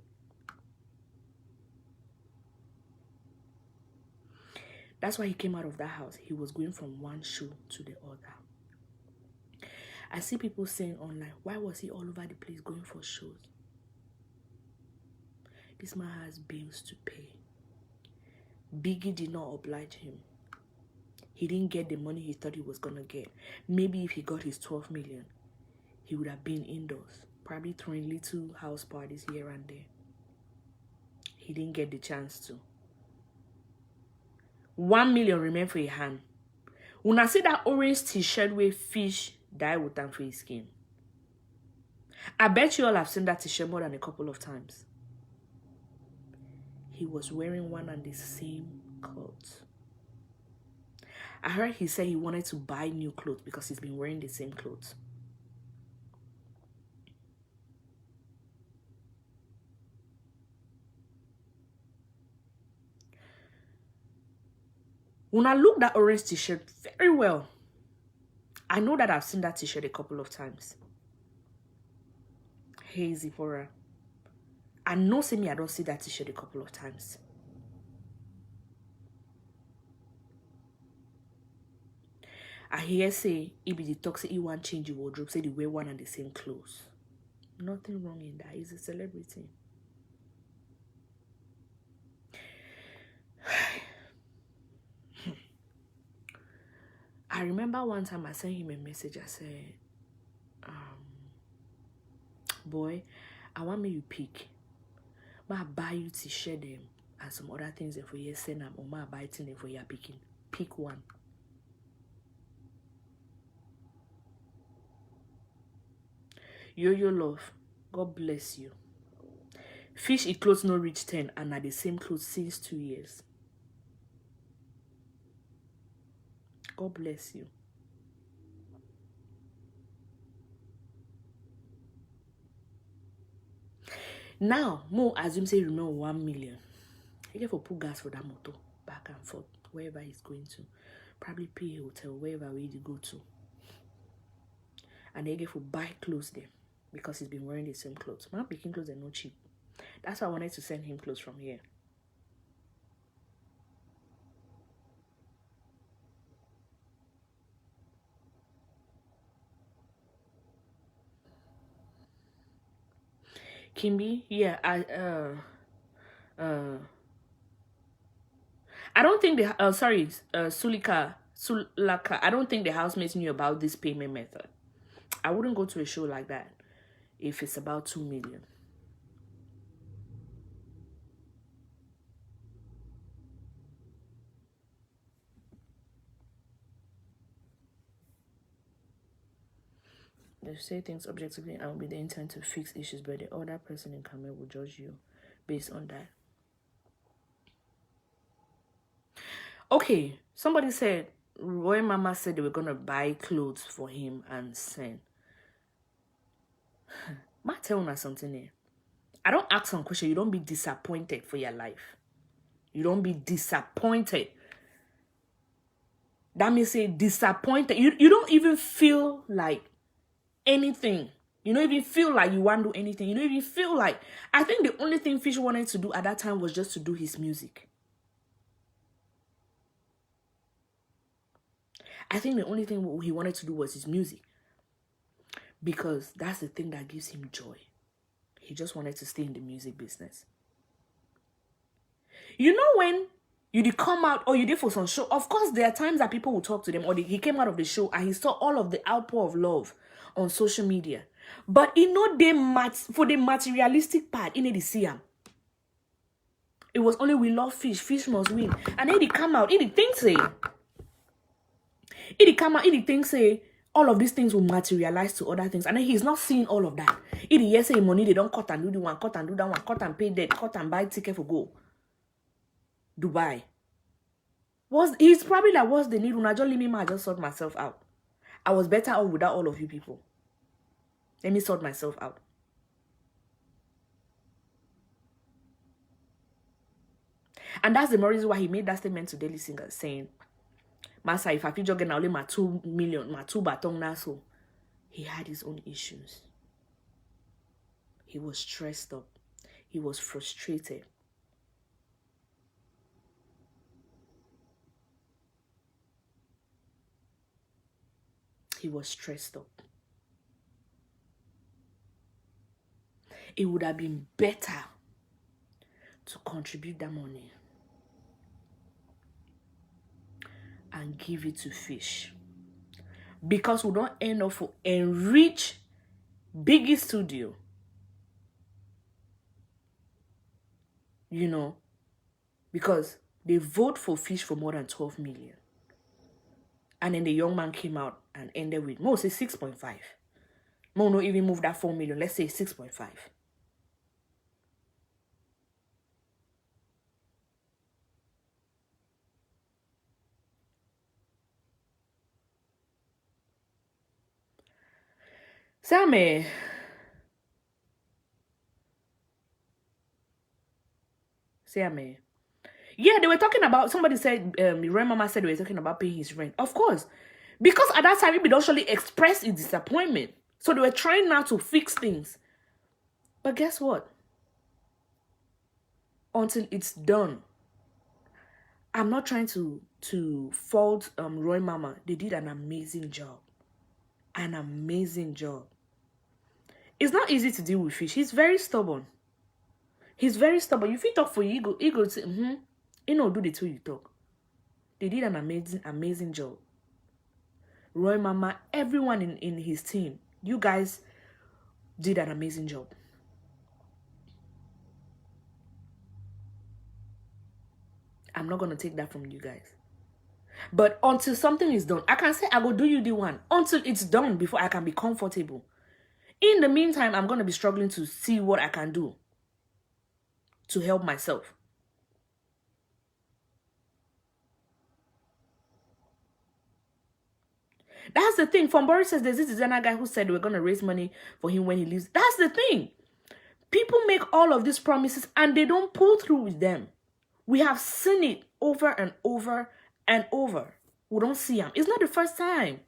That's why he came out of that house. He was going from one show to the other. I see people saying online, why was he all over the place going for shows? This man has bills to pay. Biggie did not oblige him. He didn't get the money he thought he was going to get. Maybe if he got his 12 million, he would have been indoors, probably throwing little house parties here and there. He didn't get the chance to. 1 million remained for a hand. When I see that orange t-shirt where fish die with them for his skin, I bet you all have seen that t-shirt more than a couple of times. He was wearing one and the same clothes. I heard he said he wanted to buy new clothes because he's been wearing the same clothes. When I look that orange t-shirt very well, I know that I've seen that t-shirt a couple of times. Hey, Zipporah. I know, say me, I don't see that t-shirt a couple of times. I hear say, it be the talk, say he want change your wardrobe, say they wear one and the same clothes. Nothing wrong in that. He's a celebrity. I remember one time I sent him a message. I said, boy, I want me you pick. Ma buy you t-shirt them and some other things for you send them, or ma buy them for you picking. Pick one. Yo love, God bless you. Fish it clothes no reach 10 and are the same clothes since 2 years. God bless you. Now, Mo assume say remember 1 million. He get for put gas for that motor back and forth wherever he's going to. Probably pay a hotel wherever we go to. And they get for buy clothes there because he's been wearing the same clothes. Man, picking clothes are not cheap. That's why I wanted to send him clothes from here. Kimby, yeah, I don't think the Sulaka, I don't think the housemates knew about this payment method. I wouldn't go to a show like that if it's about 2 million. They say things objectively and with the intent to fix issues, but the other person in camera will judge you based on that. Okay, somebody said Roy Mama said they were gonna buy clothes for him and send. Ma tell you something here. I don't ask some question. You don't be disappointed for your life. You don't be disappointed. That means say disappointed. You don't even feel like anything. You don't even feel like you want to do anything. You don't even feel like... I think the only thing Fish wanted to do at that time was just to do his music. I think the only thing he wanted to do was his music. Because that's the thing that gives him joy. He just wanted to stay in the music business. You know when you did come out or you did for some show, of course there are times that people will talk to them, or he came out of the show and he saw all of the outpour of love on social media. But you know for the materialistic part, you need to see him. It was only we love fish, fish must win. And then he come out, he think say, all of these things will materialize to other things. And then he's not seeing all of that. He yes say money, they don't cut and do the one, cut and do that one, cut and pay debt, cut and buy ticket for go. Dubai. He's probably like, what's the need? When I just leave me, I just sort myself out. I was better off without all of you people. Let me sort myself out. And that's the more reason why he made that statement to Daily Singer, saying, Masa, if I feel jogging only my 2 million, my 2 baton now, so he had his own issues. He was stressed up. He was frustrated. He was stressed up. It would have been better to contribute that money and give it to fish. Because we don't end up to enrich Biggie Studio. You know, because they vote for fish for more than 12 million. And then the young man came out and ended with, Mo say 6.5. Mo no even move that 4 million. Let's say 6.5. Sammy. Yeah, they were talking about, somebody said, Ren Mama said they were talking about paying his rent. Of course. Because at that time, he actually expressed his disappointment. So they were trying now to fix things. But guess what? Until it's done. I'm not trying to fault Roy Mama. They did an amazing job. An amazing job. It's not easy to deal with fish. He's very stubborn. He's very stubborn. If you talk for ego say, you know, do the two you talk. They did an amazing job. Roy Mama, everyone in his team, you guys did an amazing job. I'm not going to take that from you guys. But until something is done, I can say I will do you the one. Until it's done before I can be comfortable. In the meantime, I'm going to be struggling to see what I can do to help myself. That's the thing. From Boris says there's this designer guy who said we're going to raise money for him when he leaves. That's the thing. People make all of these promises and they don't pull through with them. We have seen it over and over and over. We don't see him. It's not the first time.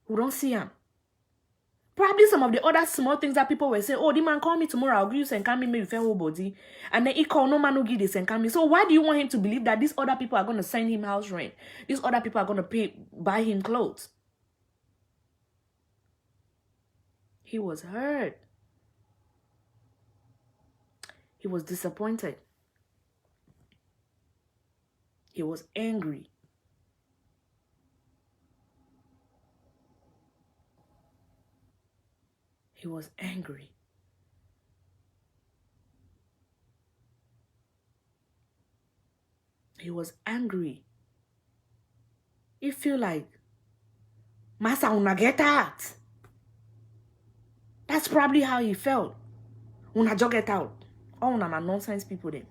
We don't see him. Probably some of the other small things that people were saying, oh, the man call me tomorrow, I'll give you Senkami, maybe fair whole body. And then he call no man no give the Senkami. So why do you want him to believe that these other people are going to send him house rent? These other people are going to buy him clothes? He was hurt. He was disappointed. He was angry. He was angry. He was angry. He feel like, Masa una get out. That's probably how he felt. Una just get out. All una na nonsense people then.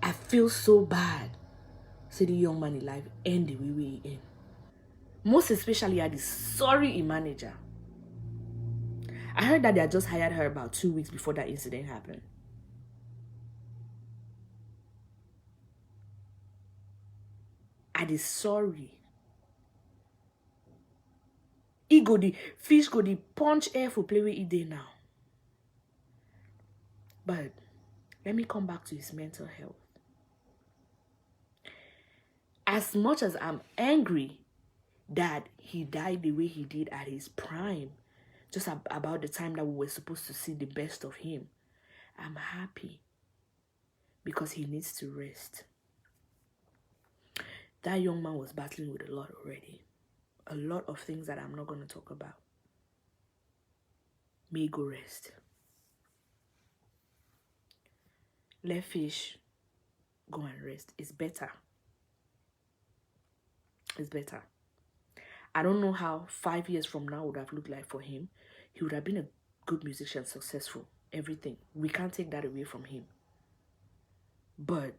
I feel so bad. Say the young man in life end the way we in. Most especially at the sorry manager. I heard that they had just hired her about 2 weeks before that incident happened. I is sorry. He go the fish go the punch air for play with it day now. But let me come back to his mental health. As much as I'm angry that he died the way he did at his prime, just about the time that we were supposed to see the best of him, I'm happy because he needs to rest. That young man was battling with a lot already. A lot of things that I'm not going to talk about. May go rest. Let fish go and rest. It's better. It's better. I don't know how 5 years from now would have looked like for him. He would have been a good musician, successful, everything. We can't take that away from him. But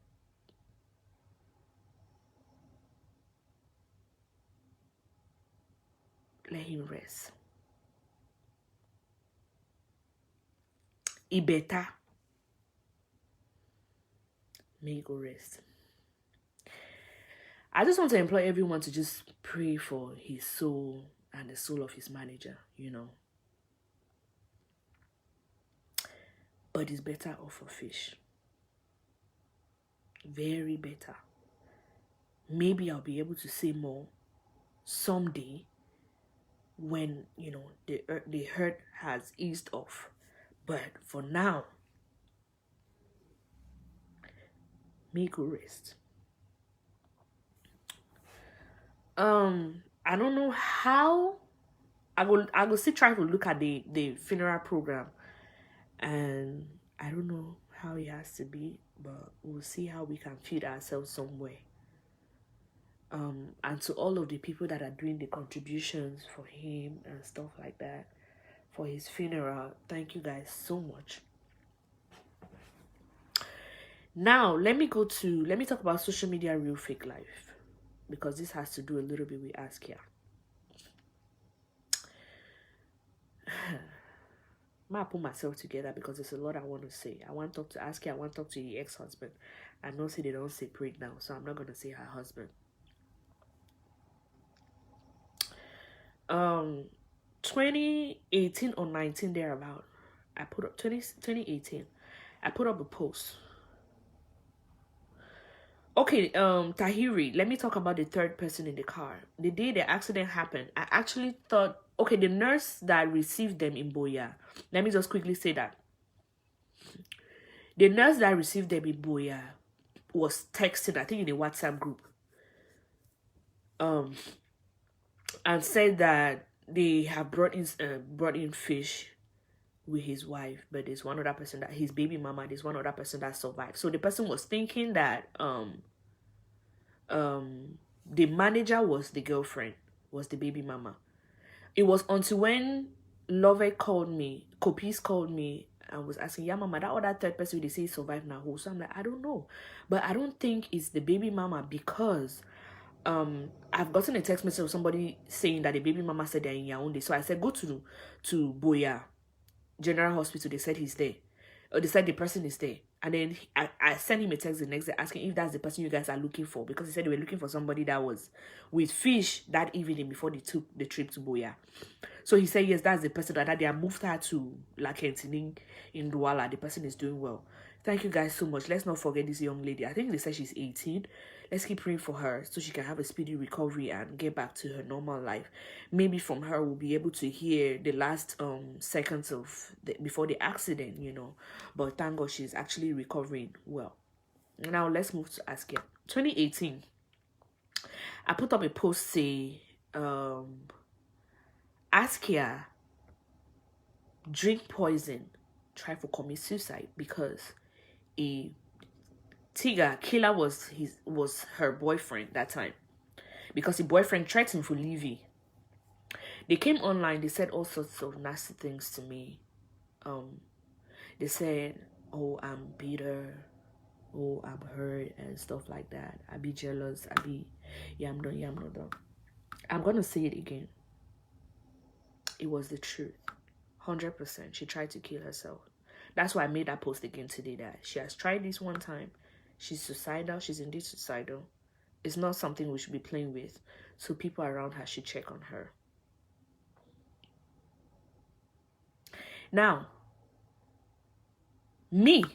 let him rest. He better. May he go rest. I just want to implore everyone to just pray for his soul and the soul of his manager, you know. but it's better off for fish. Very better. Maybe I'll be able to say more someday when, you know, the hurt has eased off. But for now, make a rest. I don't know how. I will still try to look at the funeral program, and I don't know how it has to be, but we'll see how we can feed ourselves somewhere. And to all of the people that are doing the contributions for him and stuff like that for his funeral, thank you guys so much. Now let me talk about social media real fake life, because this has to do a little bit with Askia. I might put myself together because there's a lot I want to say. I want to talk to Askia. I want to talk to the ex-husband. I know say they don't separate now, so I'm not gonna say her husband. 2018 or 19 thereabout, I put up 2018. I put up a post. Okay, Tahiri, let me talk about the third person in the car. The day the accident happened, I actually thought, okay, the nurse that received them in Boya, let me just quickly say that. The nurse that received them in Boya was texting, I think in a WhatsApp group, and said that they have brought in fish with his wife, but there's one other person, that his baby mama, there's one other person that survived. So the person was thinking that the manager was the girlfriend, was the baby mama. It was until when Love called me, Copies called me and was asking, yeah mama, that other third person they say survived now who? So I'm like, I don't know, but I don't think it's the baby mama, because I've gotten a text message of somebody saying that the baby mama said they're in Yaoundé. So I said, go to Boya General Hospital. They said he's there, or they said the person is there. And then I sent him a text the next day asking if that's the person you guys are looking for, because he said they were looking for somebody that was with fish that evening before they took the trip to Boya. So he said yes, that's the person, that they have moved her to La Kentini in Douala. The person is doing well. Thank you guys so much. Let's not forget this young lady. I think they said she's 18. Let's keep praying for her so she can have a speedy recovery and get back to her normal life. Maybe from her we'll be able to hear the last seconds of before the accident, you know. But thank God she's actually recovering well. Now let's move to Askia. 2018. I put up a post say Askia drink poison, try to commit suicide because a Tiga killer was her boyfriend that time, because the boyfriend threatened for Levy. They came online, they said all sorts of nasty things to me. They said, oh, I'm bitter, oh, I'm hurt and stuff like that. I be jealous, I be yam not done. I'm gonna say it again. It was the truth. 100%. She tried to kill herself. That's why I made that post again today, that she has tried this one time. She's suicidal. She's indeed suicidal. It's not something we should be playing with. So people around her should check on her. Now, me,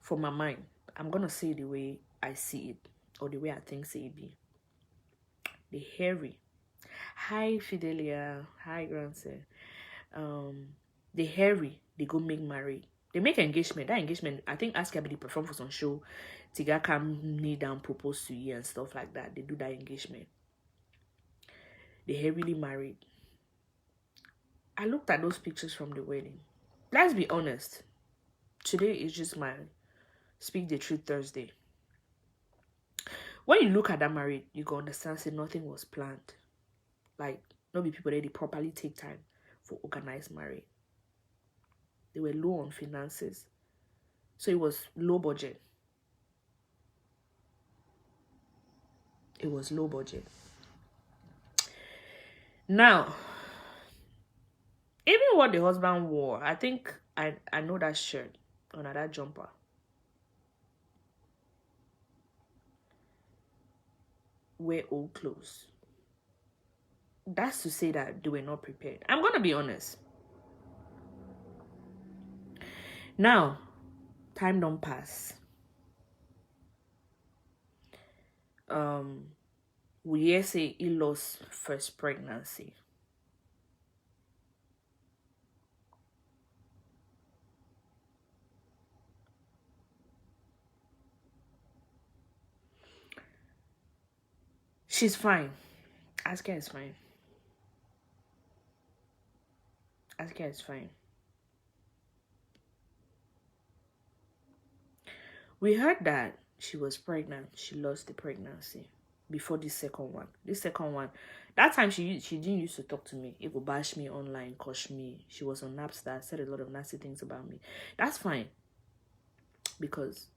for my mind, I'm going to say the way I see it, or the way I think it be. The hairy. Hi, Fidelia. Hi, Grandson. The hairy, they go make married. They make engagement. That engagement, I think Askia be perform for some show. Tiga come kneel down, propose to you and stuff like that. They do that engagement. They really married. I looked at those pictures from the wedding. Let's be honest. Today is just my Speak the Truth Thursday. When you look at that marriage, you can understand that nothing was planned. Like, not be people that they properly take time for organized marriage. They were low on finances. So it was low budget. It was low budget. Now, even what the husband wore, I think I know that shirt or that jumper. Wear old clothes. That's to say that they were not prepared. I'm going to be honest. Now, time don't pass. We hear say he lost first pregnancy. She's fine. Askia is fine. Askia is fine. We heard that she was pregnant. She lost the pregnancy before the second one. This second one, that time she didn't used to talk to me. It would bash me online, curse me. She was on Napster, said a lot of nasty things about me. That's fine. Because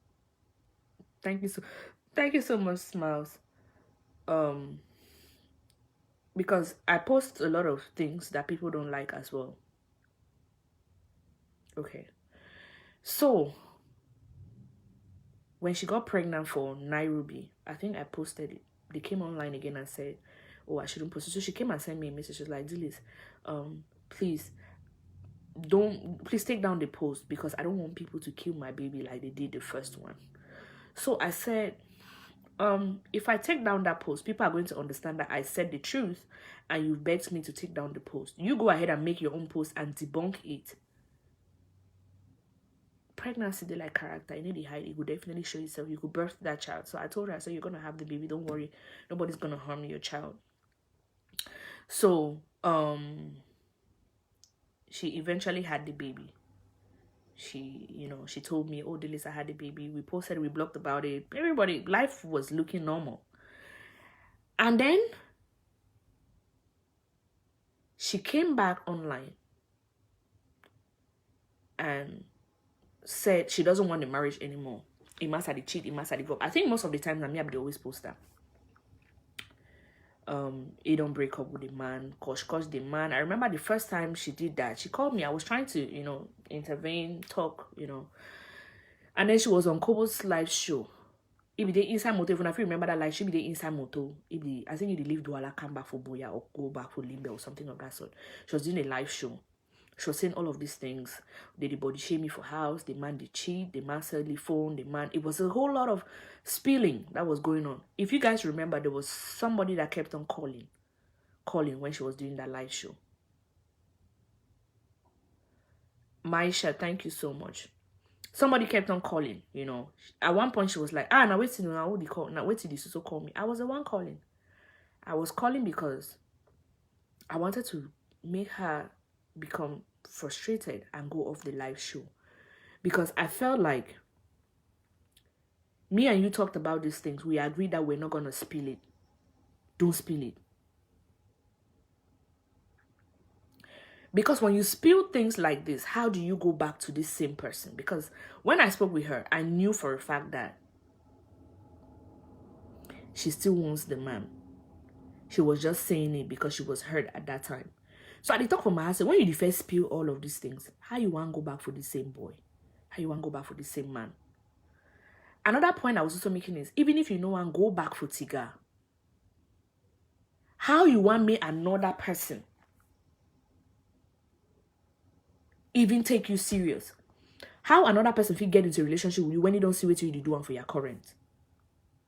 thank you so much, Smiles. Because I post a lot of things that people don't like as well. Okay. So when she got pregnant for Nairobi, I think I posted it. They came online again and said, oh, I shouldn't post it. So she came and sent me a message. She was like, Dillis, please take down the post because I don't want people to kill my baby like they did the first one. So I said, if I take down that post, people are going to understand that I said the truth and you begged me to take down the post. You go ahead and make your own post and debunk it. Pregnancy, they like character. You need to hide. It will definitely show yourself. You could birth that child. So I told her, I said, you're going to have the baby. Don't worry. Nobody's going to harm your child. So, she eventually had the baby. She told me, oh, Dillis, I had the baby. We posted, we blogged about it. Everybody, life was looking normal. And then she came back online and said she doesn't want the marriage anymore. It must have the cheat, it must have the go. I think most of the time, they always post that. He don't break up with the man, cause the man. I remember the first time she did that, she called me. I was trying to, intervene, talk, and then she was on Kobo's live show. If be the inside motor, if I remember that live, she be the inside motor. I think he leave Douala, come back for Boya or go back for Limbe or something of that sort. She was doing a live show. She was saying all of these things. They body shame me for house. The man did cheat. The man sell the phone. The man. It was a whole lot of spilling that was going on. If you guys remember, there was somebody that kept on calling when she was doing that live show. Maisha, thank you so much. Somebody kept on calling, At one point, she was like, now wait till now, what do you call? Now wait till this also call me. I was the one calling. I was calling because I wanted to make her become frustrated and go off the live show. Because I felt like me and you talked about these things. We agreed that we're not going to spill it. Don't spill it. Because when you spill things like this, how do you go back to this same person? Because when I spoke with her, I knew for a fact that she still wants the man. She was just saying it because she was hurt at that time. So I talk for my husband, when you first spill all of these things, how you want to go back for the same boy? How you want to go back for the same man? Another point I was also making is, even if you know and go back for Tiga, how you want me another person even take you serious? How another person will get into a relationship with you when you don't see what you do for your current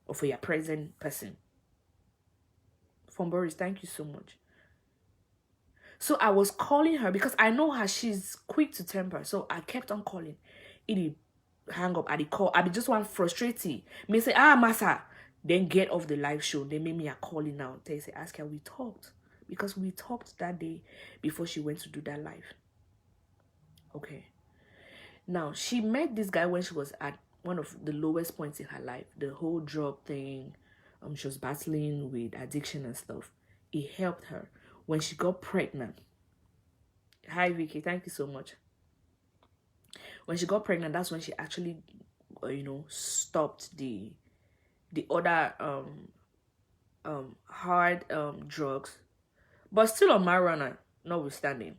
or for your present person? From Boris, thank you so much. So I was calling her because I know her, she's quick to temper. So I kept on calling. It hang up at the call. I be just one frustrated. Me say, Massa, then get off the live show. They made me a calling now. They say, Askia, we talked. Because we talked that day before she went to do that live. Okay. Now, she met this guy when she was at one of the lowest points in her life. The whole drug thing. She was battling with addiction and stuff. It helped her. When she got pregnant. Hi, Vicky. Thank you so much. When she got pregnant, that's when she actually, stopped the other hard drugs. But still on marijuana, notwithstanding.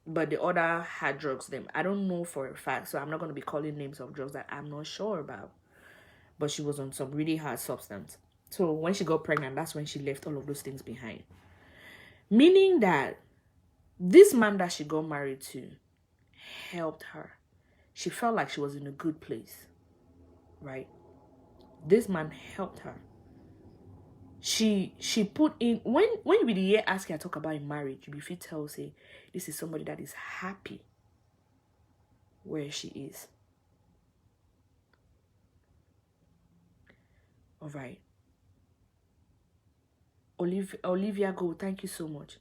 But the other hard drugs, them. I don't know for a fact, so I'm not going to be calling names of drugs that I'm not sure about. But she was on some really hard substance. So when she got pregnant, that's when she left all of those things behind. Meaning that this man that she got married to helped her. She felt like she was in a good place, right? This man helped her. She put in, when you be the year Askia talk about in marriage, you be fit tell say this is somebody that is happy where she is. All right. Olivia Go, thank you so much.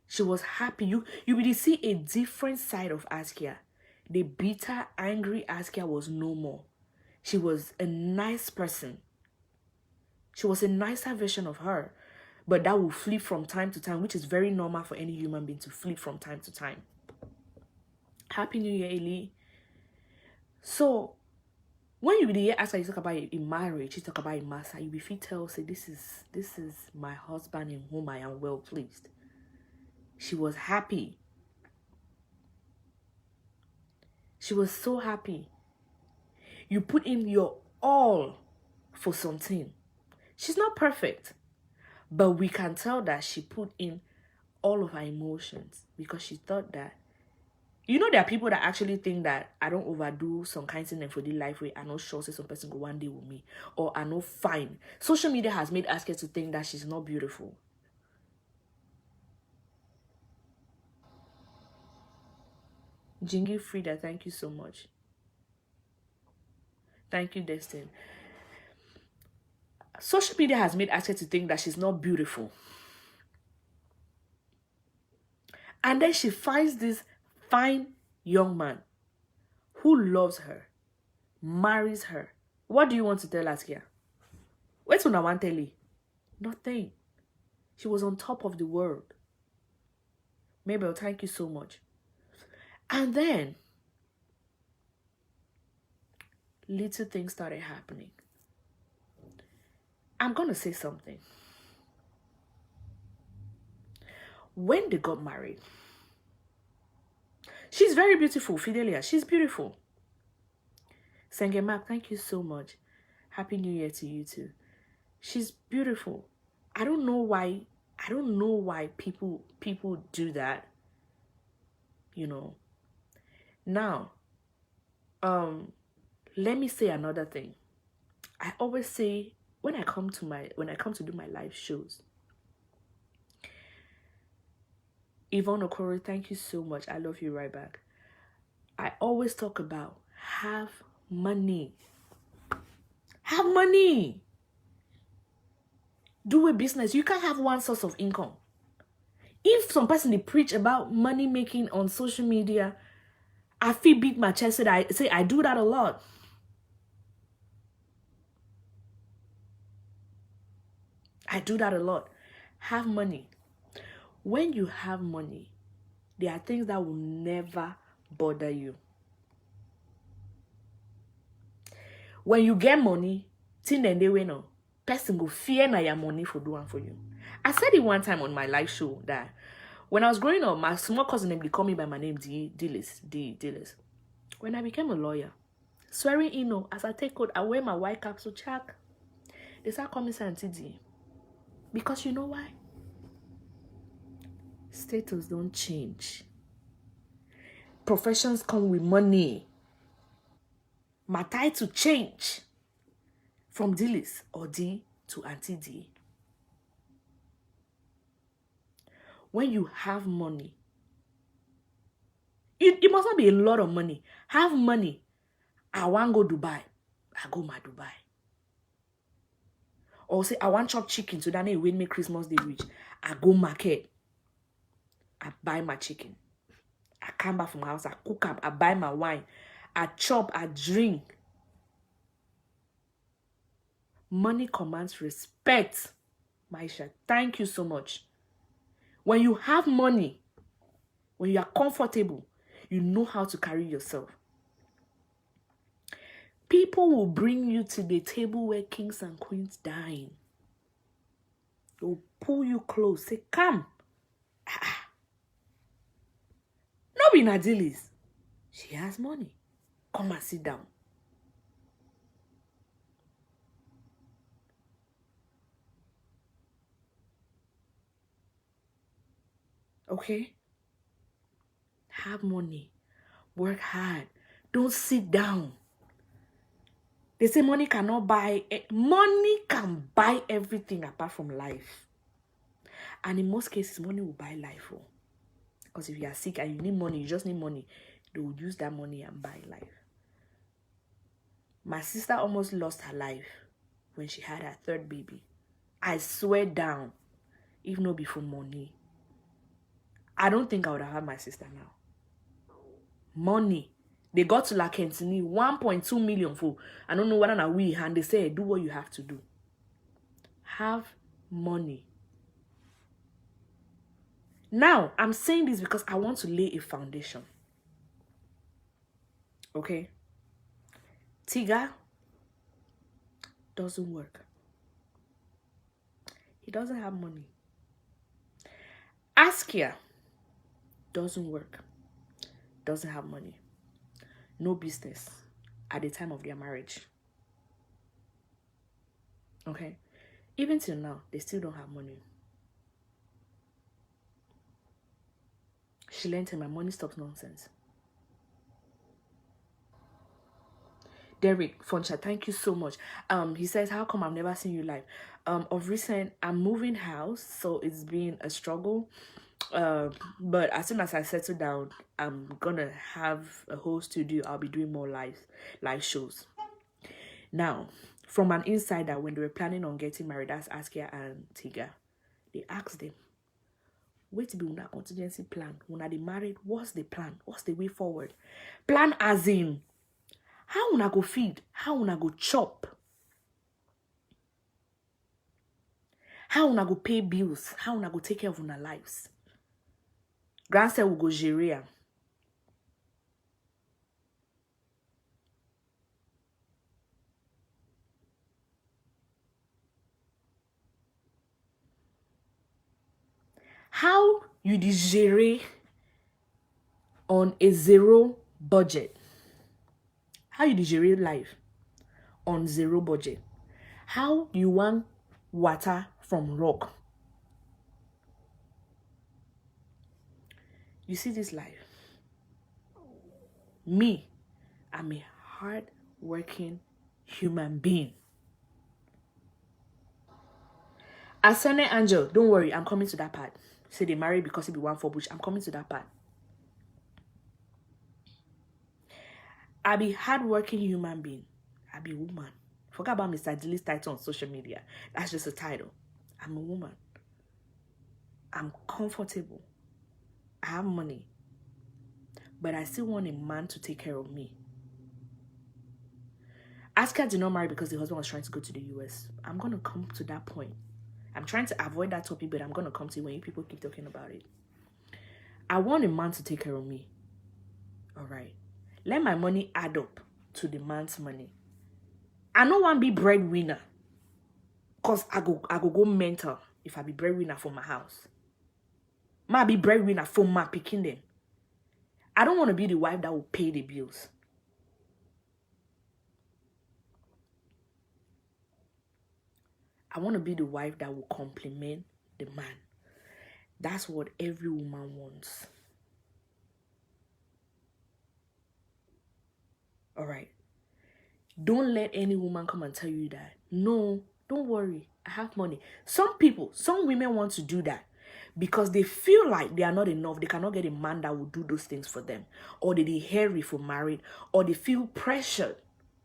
She was happy. You will see a different side of Askia. The bitter, angry Askia was no more. She was a nice person. She was a nicer version of her. But that will flip from time to time, which is very normal for any human being to flip from time to time. Happy New Year, Eli. So, when you be the Askia, you talk about in marriage, you talk about in massa, you be fit tell, say, this is my husband in whom I am well pleased. She was happy. She was so happy. You put in your all for something. She's not perfect, but we can tell that she put in all of her emotions because she thought that, you know, there are people that actually think that I don't overdo some kind of thing for the life way. I know sure say some person go one day with me, or I know fine. Social media has made Askia to think that she's not beautiful. Jingy Frida, thank you so much. Thank you, Destin. Social media has made Askia to think that she's not beautiful. And then she finds this fine young man who loves her, marries her. What do you want to tell Askia? Wait till I want to tell you. Nothing. She was on top of the world. Mabel, thank you so much. And then, little things started happening. I'm going to say something. When they got married, she's very beautiful, Fidelia. She's beautiful. Senge Mark, thank you so much. Happy New Year to you too. She's beautiful. I don't know why people do that. You know. Now, let me say another thing. I always say when I come to do my live shows. Yvonne Okoro, thank you so much. I love you right back. I always talk about have money. Have money. Do a business. You can't have one source of income. If some person they preach about money making on social media, I feel beat my chest. I do that a lot. I do that a lot. Have money. When you have money, there are things that will never bother you. When you get money, thing then they no person go fear na your money for doing for you. I said it one time on my live show that when I was growing up, my small cousin they call me by my name D Dillis. When I became a lawyer, swearing in, as I take out, I wear my white cap so check. They start calling me Auntie D. Because you know why? Status don't change. Professions come with money. My title change from Dillis or D to Auntie D. When you have money, it must not be a lot of money. Have money. I want go Dubai. I go my Dubai. Or say I want chop chicken so that they win me Christmas Day reach. I go market. I buy my chicken. I come back from my house. I cook up. I buy my wine. I chop. I drink. Money commands respect. Maisha, thank you so much. When you have money, when you are comfortable, you know how to carry yourself. People will bring you to the table where kings and queens dine. They'll pull you close. Say, come. No be Nadilis. She has money. Come and sit down. Okay? Have money. Work hard. Don't sit down. They say money cannot buy. Money can buy everything apart from life. And in most cases, money will buy life. Oh. Because if you are sick and you need money, you just need money, they will use that money and buy life. My sister almost lost her life when she had her third baby. I swear down, if not before money, I don't think I would have had my sister now. Money. They got to La Kentini, 1.2 million for, I don't know whether we, and they say, do what you have to do. Have money. Now, I'm saying this because I want to lay a foundation. Okay? Tiga doesn't work. He doesn't have money. Askia doesn't work. Doesn't have money. No business at the time of their marriage. Okay? Even till now, they still don't have money. She learned him, my money stops nonsense. Derek Foncha, thank you so much. He says, how come I've never seen you live? Of recent, I'm moving house, so it's been a struggle. But as soon as I settle down, I'm gonna have a whole studio. I'll be doing more live shows. Now, from an insider, when they were planning on getting married, that's Askia and Tiga, they asked them, wait to be on a contingency plan. When are they married, what's the plan? What's the way forward? Plan as in, how una go feed? How una go chop? How una go pay bills? How una go take care of una lives? Grandson will go Jeria. How you digere on a zero budget? How you digere life on zero budget? How you want water from rock? You see this life? Me, I'm a hard-working human being. Asane Angel, don't worry, I'm coming to that part. Say they married because it be one for bush. I'm coming to that part. I be hard-working human being. I be woman. Forget about Mr. Dilly's title on social media. That's just a title. I'm a woman. I'm comfortable. I have money. But I still want a man to take care of me. Askia did not marry because the husband was trying to go to the US. I'm going to come to that point. I'm trying to avoid that topic, but I'm going to come to it when you people keep talking about it. I want a man to take care of me. All right. Let my money add up to the man's money. I don't want to be breadwinner. Because I go mental if I be breadwinner for my house. I be breadwinner for my picking them. I don't want to be the wife that will pay the bills. I want to be the wife that will compliment the man. That's what every woman wants. All right. Don't let any woman come and tell you that. No, don't worry. I have money. Some women want to do that because they feel like they are not enough. They cannot get a man that will do those things for them. Or they hurry for married. Or they feel pressured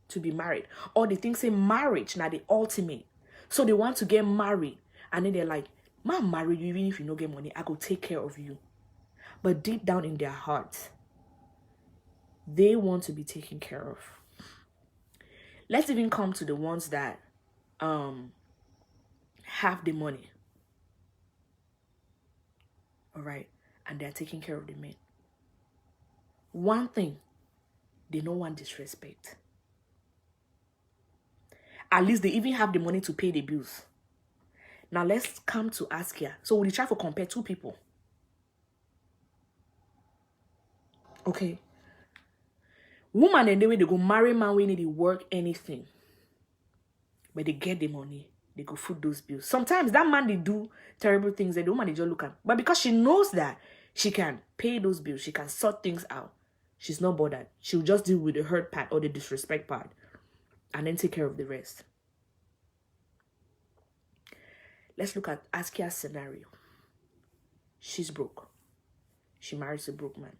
to be married. Or they think say marriage now the ultimate. So they want to get married. And then they're like, man, marry you even if you don't get money. I go take care of you. But deep down in their hearts, they want to be taken care of. Let's even come to the ones that have the money. All right. And they're taking care of the men. One thing, they don't want disrespect. At least they even have the money to pay the bills. Now let's come to Askia. So we try to compare two people. Okay. Woman and the way they go marry man when they work anything. But they get the money. They go foot those bills. Sometimes that man they do terrible things and the woman they just look at. But because she knows that she can pay those bills, she can sort things out. She's not bothered. She'll just deal with the hurt part or the disrespect part and then take care of the rest. Let's look at Askia's scenario. She's broke. She marries a broke man.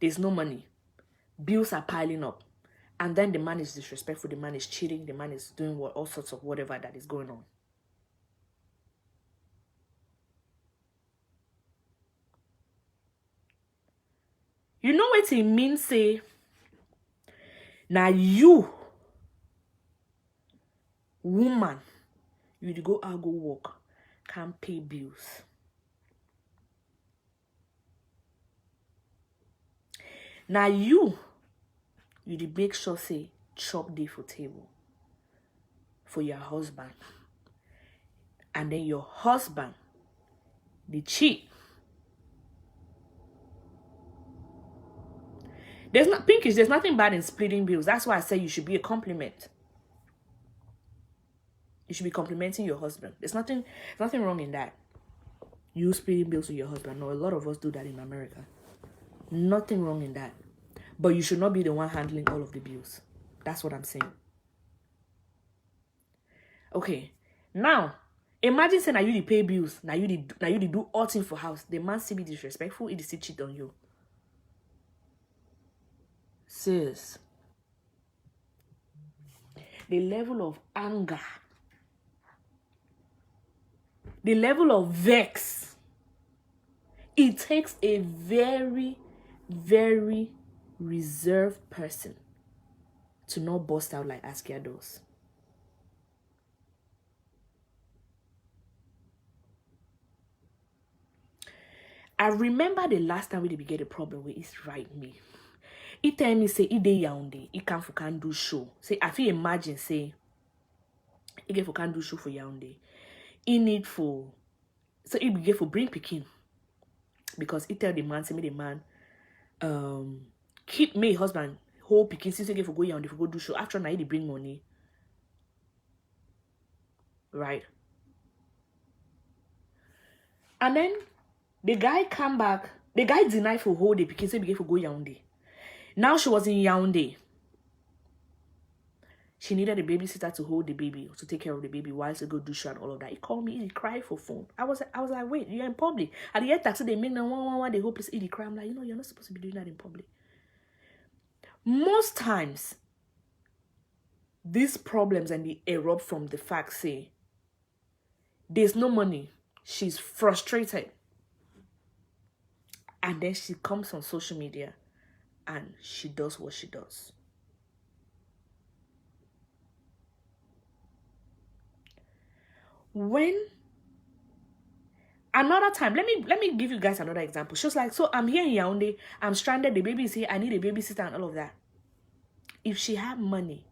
There's no money. Bills are piling up. And then the man is disrespectful. The man is cheating. The man is doing all sorts of whatever that is going on. You know what it means, say, now you, woman, you go out, go work, can't pay bills. Now you make sure, say, chop day for table for your husband. And then your husband, they cheat. There's nothing bad in splitting bills. That's why I say you should be a compliment. You should be complimenting your husband. There's nothing wrong in that. You splitting bills with your husband. No, a lot of us do that in America. Nothing wrong in that. But you should not be the one handling all of the bills. That's what I'm saying. Okay. Now, imagine saying, now you pay bills. Now you do all things for house. The man still be disrespectful. He still cheat on you. Sis, the level of anger, the level of vex, it takes a very, very reserved person to not bust out like Askia does. I remember the last time we did get a problem with is right me. He tell me, say, he dey Yaoundé, he can do show. Say, I feel imagine, say, he can do show for Yaoundé. He need for, so he be for bring pikin. Because he tell the man, say me the man, keep me husband, whole pikin, since he for go Yaoundé, for go do show. After now, he bring money. Right? And then, the guy come back, the guy deny for hold the pikin, say he for go Yaoundé. Now she was in Yaoundé. She needed a babysitter to hold the baby, to take care of the baby while she go do show and all of that. He called me, he cried for phone. I was like, wait, you're in public. At the end taxi, they make them 111, they hope it's he cry. I'm like, you're not supposed to be doing that in public. Most times, these problems and they erupt from the fact, say, there's no money. She's frustrated. And then she comes on social media and she does what she does. When another time, let me give you guys another example. She was like, so I'm here in Yaoundé, I'm stranded, the baby is here, I need a babysitter and all of that. If she had money,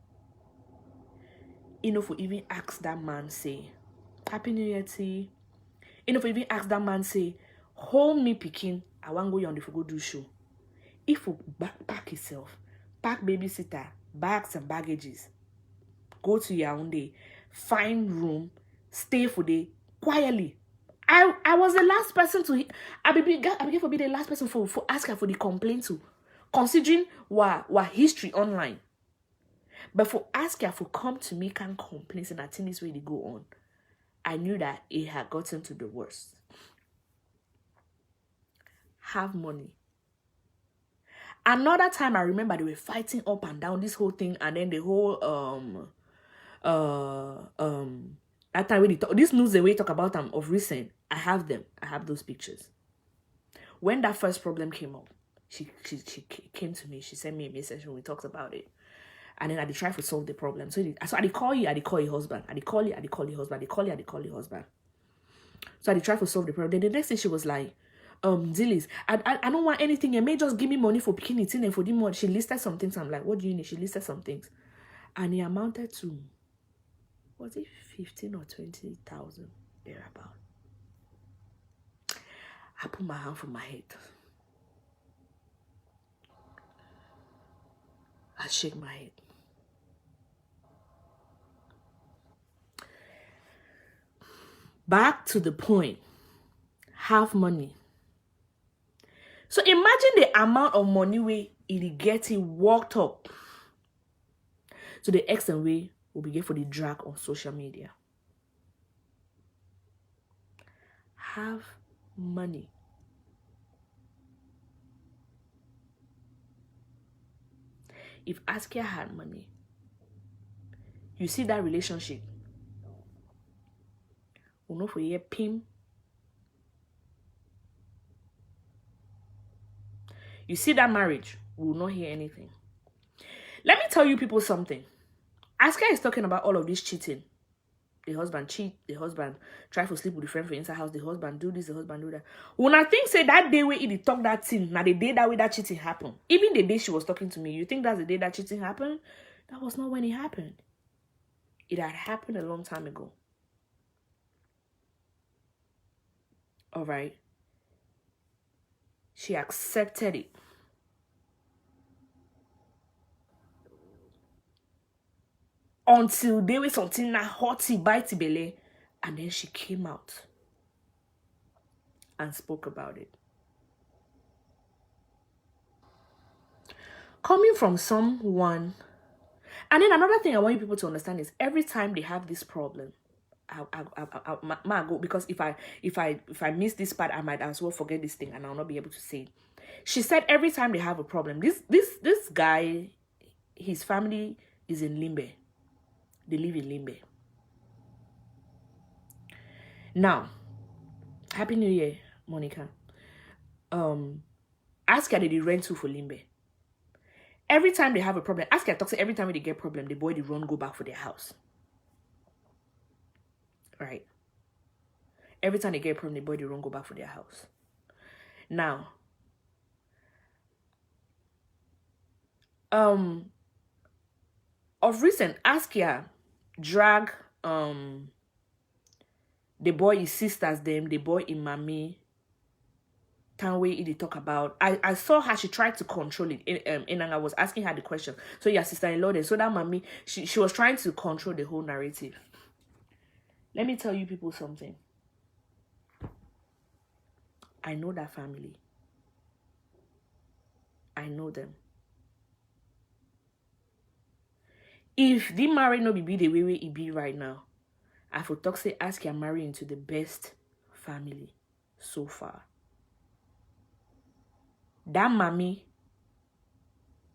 for even ask that man, say, Happy New Year, tea. For even ask that man, say, hold me pikin, I want go Yaoundé for go do show. If you pack himself, pack babysitter, bags and baggages, go to Yaoundé, find room, stay for the quietly. I was the last person to I be the last person for ask her for the complaint to, considering what history online. But for ask her for come to me can complain and I think this way they go on. I knew that it had gotten to the worst. Have money. Another time I remember they were fighting up and down this whole thing, and then the whole that time when they talk, this news the way talk about them of recent, I have them. I have those pictures. When that first problem came up, she came to me, she sent me a message when we talked about it. And then I try to solve the problem. So I call you, I call your husband. I call you, I call your husband. I call you, I call your husband. So I try to solve the problem. Then the next thing she was like, Dillis, I don't want anything. You may just give me money for picking it in and for the money. She listed some things. I'm like, what do you need? She listed some things. And it amounted to, was it 15 or 20,000 thereabout? I put my hand from my head. I shake my head. Back to the point. Have money. So imagine the amount of money we it getting worked up to the extent we will be get for the drag on social media. Have money. If Askia had money, you see that relationship will not for year pim. You see that marriage, we will not hear anything. Let me tell you people something. Askia is talking about all of this cheating. The husband cheat, the husband try to sleep with the friend for inside house, the husband do this, the husband do that. When I think say that day where he talk that thing, now the day that way that cheating happened. Even the day she was talking to me, you think that's the day that cheating happened? That was not when it happened. It had happened a long time ago. All right. She accepted it. Until there was something that hotty bitey belly, and then she came out and spoke about it. Coming from someone, and then another thing I want you people to understand is every time they have this problem, I go, because if I miss this part, I might as well forget this thing and I'll not be able to say it. She said every time they have a problem, this guy, his family is in Limbe. They live in Limbe. Now, Happy New Year, Monica. Askia they rent to for Limbe. Every time they have a problem, Askia talks every time they get a problem, the boy they run go back for their house. Right? Every time they get a problem, the boy they run go back for their house. Now, of recent, Askia drag the boy his sisters them, the boy in mommy. Time way they talk about. I saw how she tried to control it. And I was asking her the question. So your sister-in-law then. So that mommy, she was trying to control the whole narrative. Let me tell you people something. I know that family. I know them. If the marriage no be the way it be right now, I for talk say Askia marry into the best family so far. That mommy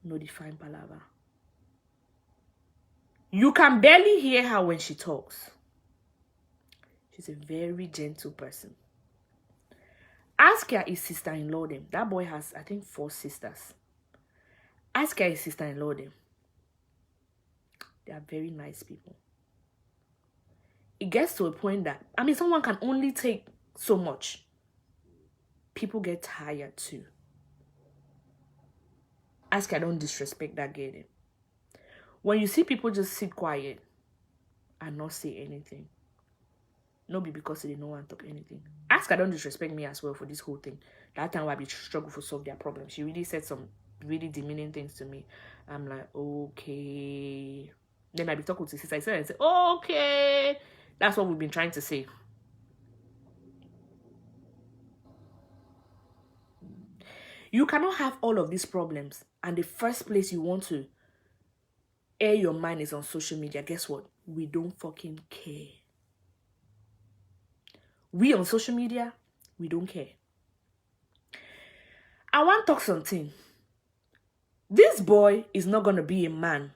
no define palava. You can barely hear her when she talks. She's a very gentle person. Askia is sister-in-law them. That boy has, I think, 4 sisters. Askia is sister-in-law them. They are very nice people. It gets to a point that, I mean, someone can only take so much. People get tired too. Askia don't disrespect that girl. When you see people just sit quiet and not say anything, no be because they don't want to talk anything. Askia don't disrespect me as well for this whole thing. That time I be struggle to solve their problem. She really said some really demeaning things to me. I'm like, okay. Then I be talking to sister. I said, okay. That's what we've been trying to say. You cannot have all of these problems, and the first place you want to air your mind is on social media. Guess what? We don't fucking care. We on social media, we don't care. I want to talk something. This boy is not going to be a man.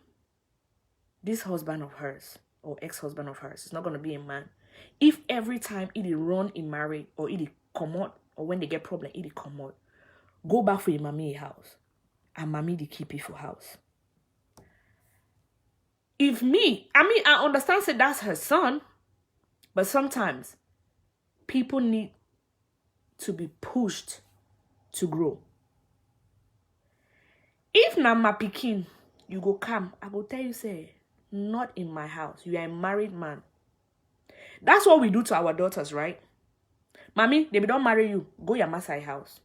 This husband of hers, or ex-husband of hers, is not going to be a man. If every time he run in marriage, or he come out, or when they get problem, he come out, go back for your mommy house, and mommy the keep it for house. If me, I understand say that's her son, but sometimes people need to be pushed to grow. If na my pikin, you go come, I go tell you, say, not in my house. You are a married man. That's what we do to our daughters, right? Mommy, they don't marry you. Go your Masai house.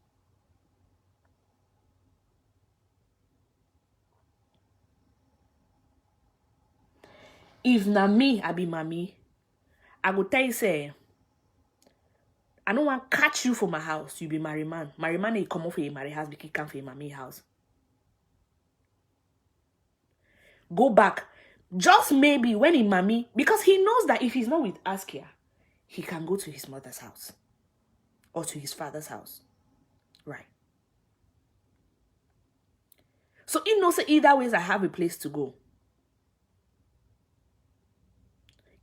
If na me, I be mommy, I go tell you, say, I don't want to catch you for my house. You be married man. Married man, he come off for a married house because he come for a mommy house. Go back. Just maybe when he mommy, because he knows that if he's not with Askia, he can go to his mother's house or to his father's house. Right. So he knows that either ways I have a place to go.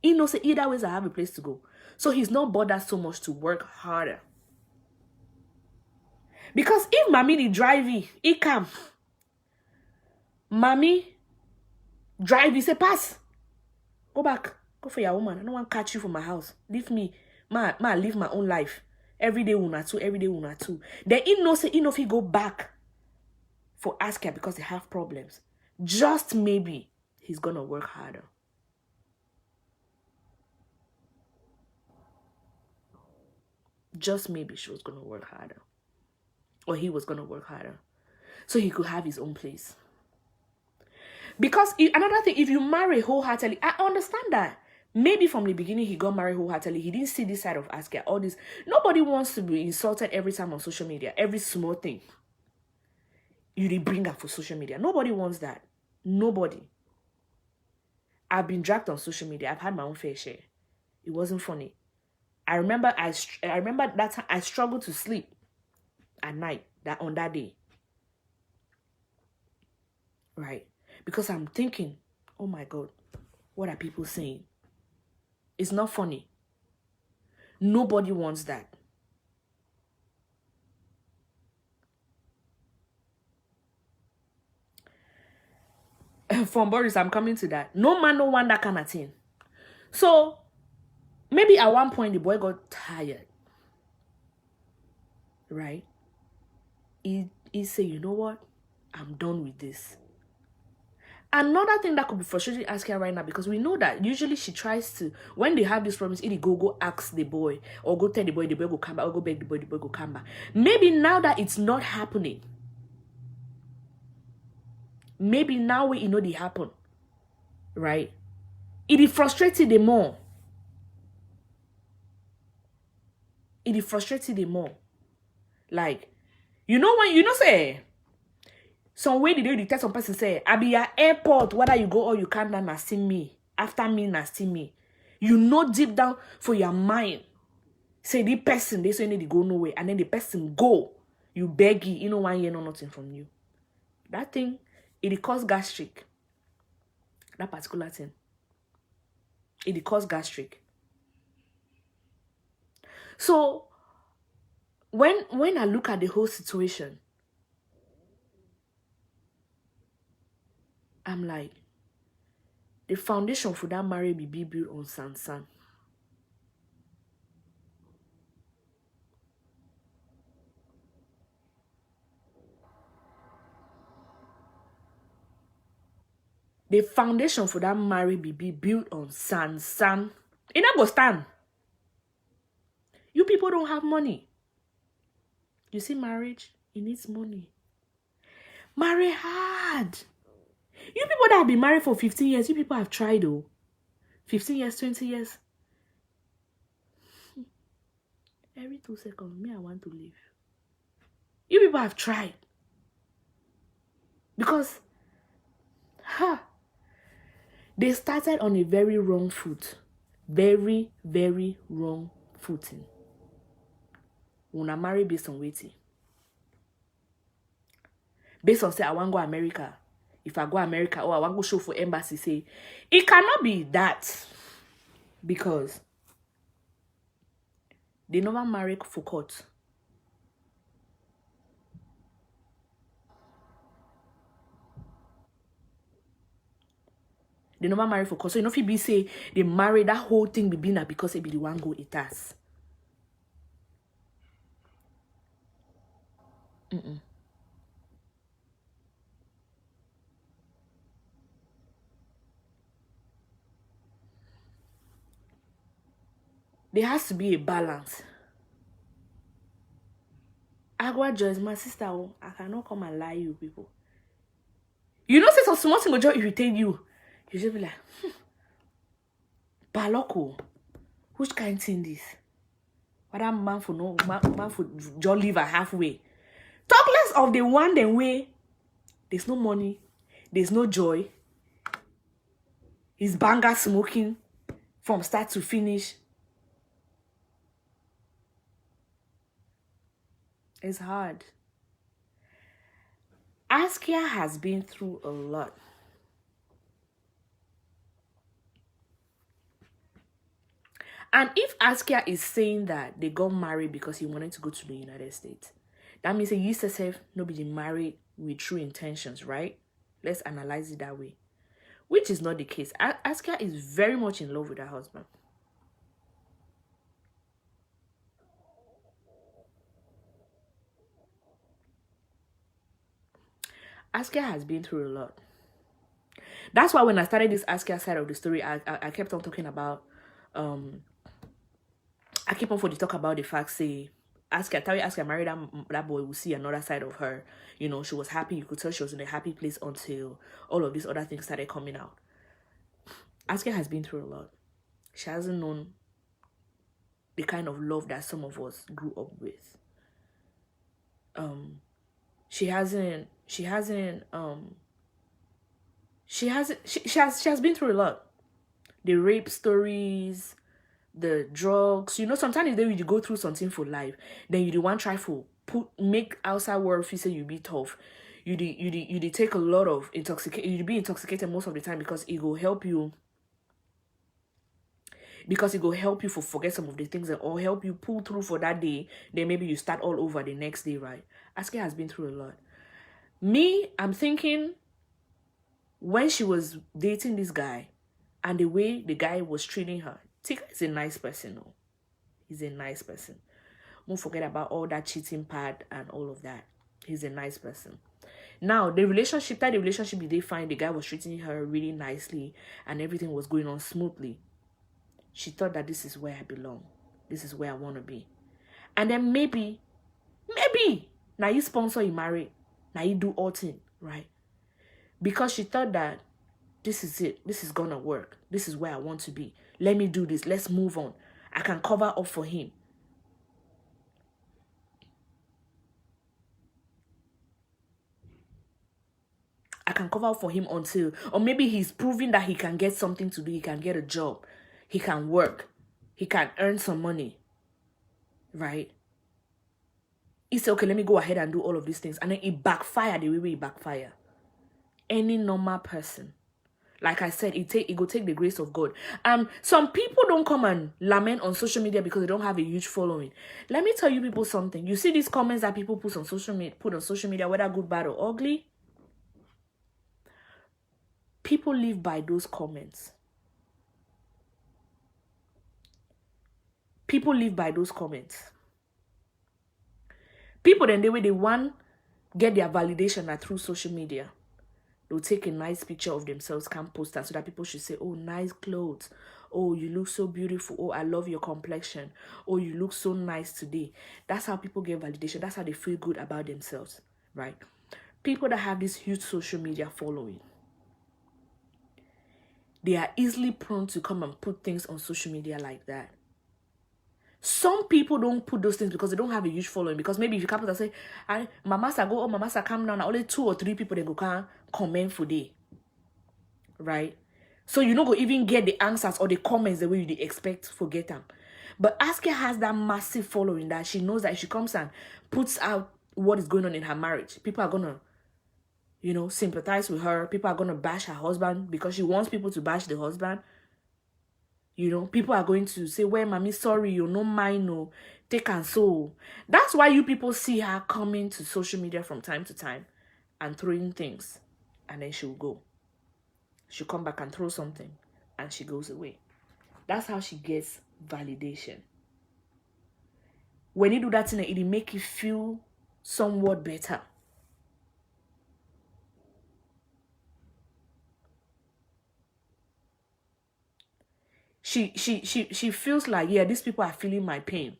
He knows that either ways I have a place to go. So he's not bothered so much to work harder. Because if mommy the drive, he come. Mommy drive, he say pass. Go back. Go for your woman. I don't want to catch you from my house. Leave me. Ma live my own life. Every day una two. Every day una two. Then he knows say he know if he go back for Askia because they have problems. Just maybe he's gonna work harder. Just maybe she was gonna work harder. Or he was gonna work harder. So he could have his own place. Because another thing, if you marry wholeheartedly, I understand that. Maybe from the beginning he got married wholeheartedly. He didn't see this side of Askia. All this. Nobody wants to be insulted every time on social media. Every small thing you bring up for social media. Nobody wants that. Nobody. I've been dragged on social media. I've had my own fair share. It wasn't funny. I remember that time I struggled to sleep at night on that day. Right? Because I'm thinking, oh my God, what are people saying? It's not funny. Nobody wants that. From Boris, I'm coming to that. No man, no one, that kind of thing. So, maybe at one point, the boy got tired. Right? He said, you know what? I'm done with this. Another thing that could be frustrating Askia right now, because we know that usually she tries to, when they have these problems, either go ask the boy, or go tell the boy go come back, or go beg the boy go come back. Maybe now that it's not happening, maybe now we know they happen, right? It frustrated them more. It frustrated them more. Like, you know when, say, some way they tell some person say, I be at airport, whether you go or you can't now see me. After me, now see me. You know deep down for your mind. Say the person, they say need to go nowhere. And then the person go. You beg you know 1 year, no nothing from you. That thing, it cause gastric. That particular thing. It cause gastric. So, when I look at the whole situation, I'm like, the foundation for that marriage be built on sand. The foundation for that marriage be built on sand. It not go stand. You people don't have money. You see, marriage, it needs money. Marry hard. You people that have been married for 15 years, you people have tried though. 15 years, 20 years. Every 2 seconds, me, I want to leave. You people have tried. Because, they started on a very wrong foot. Very, very wrong footing. When I marry based on waiting. Based on say, I want to go America. If I go America, or I want to go show for embassy, say, it cannot be that. Because they never marry for court. They never marry for court. So you know if you be say they marry, that whole thing be been because it be the one go it has. There has to be a balance. Agua Joy is my sister. Oh, I cannot come and lie you people. You know, say some small thing will just irritate you. You just be like, Baloko, which kind thing this? Whether man for no man for just leave her halfway. Talk less of the one then way. There's no money, there's no joy. He's banger smoking from start to finish. It's hard. Askia has been through a lot. And if Askia is saying that they got married because he wanted to go to the United States, that means he used to say nobody married with true intentions, right? Let's analyze it that way. Which is not the case. Askia is very much in love with her husband. Askia has been through a lot. That's why when I started this Askia side of the story, I kept on talking about I keep on for the talk about the fact, say, Askia married that boy, will see another side of her. You know, she was happy. You could tell she was in a happy place until all of these other things started coming out. Askia has been through a lot. She hasn't known the kind of love that some of us grew up with. She has been through a lot. The rape stories, the drugs, you know, sometimes then you go through something for life, then you do want try for make outside world feel say you be tough. You take a lot of intoxication. You be intoxicated most of the time because it will help you. Because it will help you for forget some of the things or help you pull through for that day. Then maybe you start all over the next day, right? Askia has been through a lot. Me, I'm thinking when she was dating this guy and the way the guy was treating her, Tika is a nice person, no? He's a nice person. Don't forget about all that cheating part and all of that. He's a nice person. Now, the relationship they find, the guy was treating her really nicely and everything was going on smoothly. She thought that this is where I belong. This is where I want to be. And then maybe, now you sponsor, you marry, now you do all things, right? Because she thought that this is it. This is going to work. This is where I want to be. Let me do this. Let's move on. I can cover up for him. I can cover up for him until, or maybe he's proving that he can get something to do. He can get a job. He can work. He can earn some money. Right? He said, okay, let me go ahead and do all of these things. And then it backfired the way it backfired. Any normal person, like I said, it will take the grace of God. Some people don't come and lament on social media because they don't have a huge following. Let me tell you people something. You see these comments that people put on social media, whether good, bad, or ugly. People live by those comments. People live by those comments. People then the way they want get their validation are through social media. They'll take a nice picture of themselves, can post that so that people should say, oh, nice clothes. Oh, you look so beautiful. Oh, I love your complexion. Oh, you look so nice today. That's how people get validation. That's how they feel good about themselves, right? People that have this huge social media following, they are easily prone to come and put things on social media like that. Some people don't put those things because they don't have a huge following. Because maybe if you come and say, Mama sa go, oh, Mama sa come down, only 2 or 3 people they go can comment for day. Right? So you don't go even get the answers or the comments the way you expect for get them. But Askia has that massive following that she knows that if she comes and puts out what is going on in her marriage, people are gonna, you know, sympathize with her. People are gonna bash her husband because she wants people to bash the husband. You know, people are going to say, well, mommy, sorry, you're not mine, no, take and so. That's why you people see her coming to social media from time to time and throwing things. And then she'll go. She'll come back and throw something. And she goes away. That's how she gets validation. When you do that, it'll make you feel somewhat better. She feels like, yeah, these people are feeling my pain.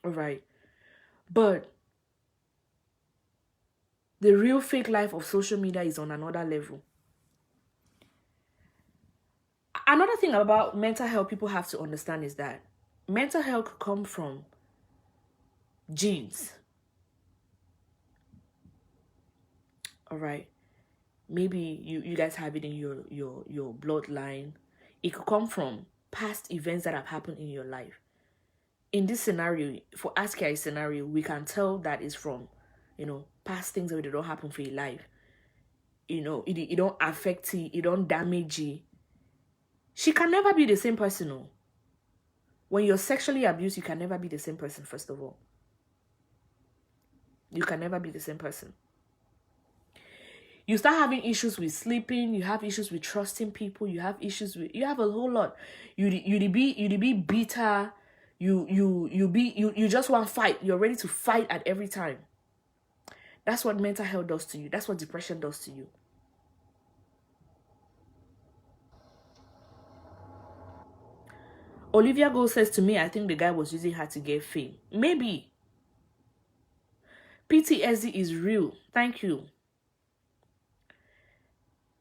All right. But the real fake life of social media is on another level. Another thing thing about mental health people have to understand is that mental health could come from genes. All right. Maybe you guys have it in your bloodline. It could come from past events that have happened in your life. In this scenario, for Askia scenario, we can tell that it's from, past things that don't happen for your life. It don't affect you, it don't damage you. She can never be the same person. No. When you're sexually abused, you can never be the same person, first of all. You can never be the same person. You start having issues with sleeping, you have issues with trusting people, you have a whole lot. You be bitter, you just want to fight. You're ready to fight at every time. That's what mental health does to you. That's what depression does to you. Olivia Gold says to me, I think the guy was using her to get fame. Maybe. PTSD is real. Thank you.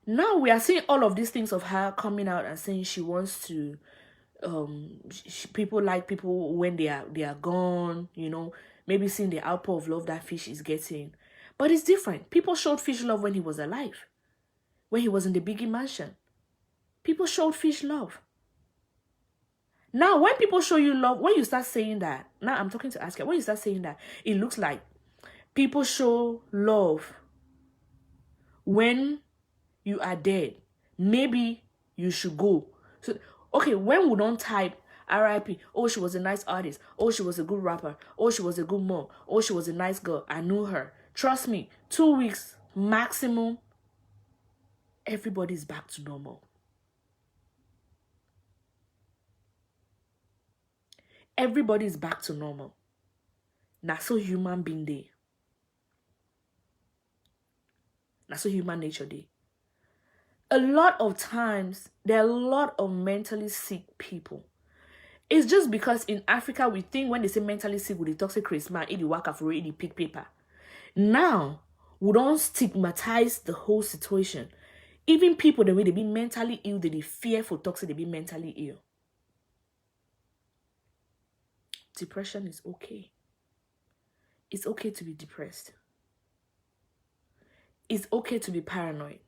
Now we are seeing all of these things of her coming out and saying she wants to, people like people when they are gone, maybe seeing the outpour of love that Fish is getting. But it's different. People showed Fish love when he was alive. When he was in the Biggie mansion. People showed Fish love. Now, when people show you love, when you start saying that, now I'm talking to Askia, when you start saying that, it looks like people show love when you are dead. Maybe you should go. So, okay, when we don't type RIP, oh, she was a nice artist, oh, she was a good rapper, oh, she was a good mom, oh, she was a nice girl, I knew her. Trust me, 2 weeks maximum, everybody's back to normal. Everybody's back to normal. That's so human being day. That's so human nature day. A lot of times, there are a lot of mentally sick people. It's just because in Africa, we think when they say mentally sick with the toxic charisma, it work for it, it pick paper. Now, we don't stigmatize the whole situation. Even people, the way they be mentally ill, they fear for toxic, they be mentally ill. Depression is okay. It's okay to be depressed. It's okay to be paranoid.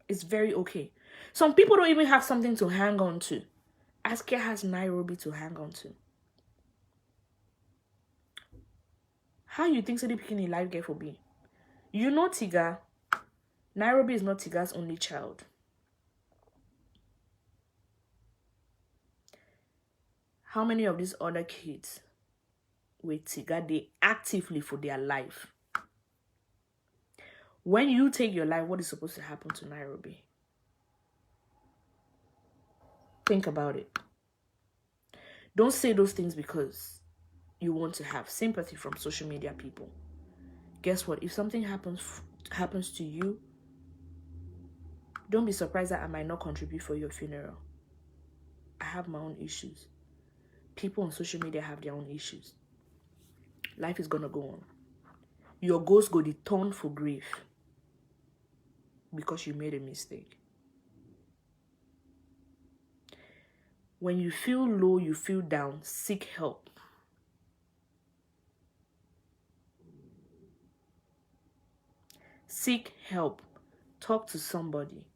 It's very okay. Some people don't even have something to hang on to. Askia has Nairobi to hang on to. How you think Sadie picking a life girl for me? You know Tiga. Nairobi is not Tiga's only child. How many of these other kids with Tiga, they actively for their life? When you take your life, what is supposed to happen to Nairobi? Think about it. Don't say those things because you want to have sympathy from social media people. Guess what? If something happens to you, don't be surprised that I might not contribute for your funeral. I have my own issues. People on social media have their own issues. Life is gonna go on. Your ghost go the turn for grief because you made a mistake. When you feel low, you feel down, seek help. Seek help. Talk to somebody.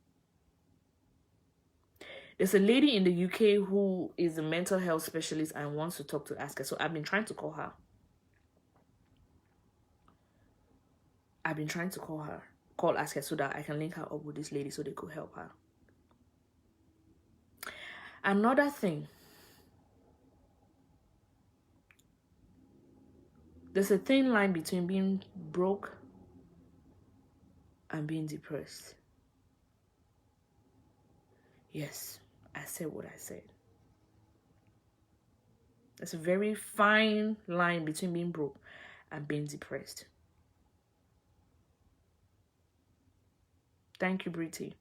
There's a lady in the UK who is a mental health specialist and wants to talk to Askia. So I've been trying to call her. Call Askia so that I can link her up with this lady so they could help her. Another thing. There's a thin line between being broke and being depressed. Yes, I said what I said. There's a very fine line between being broke and being depressed. Thank you, Britty.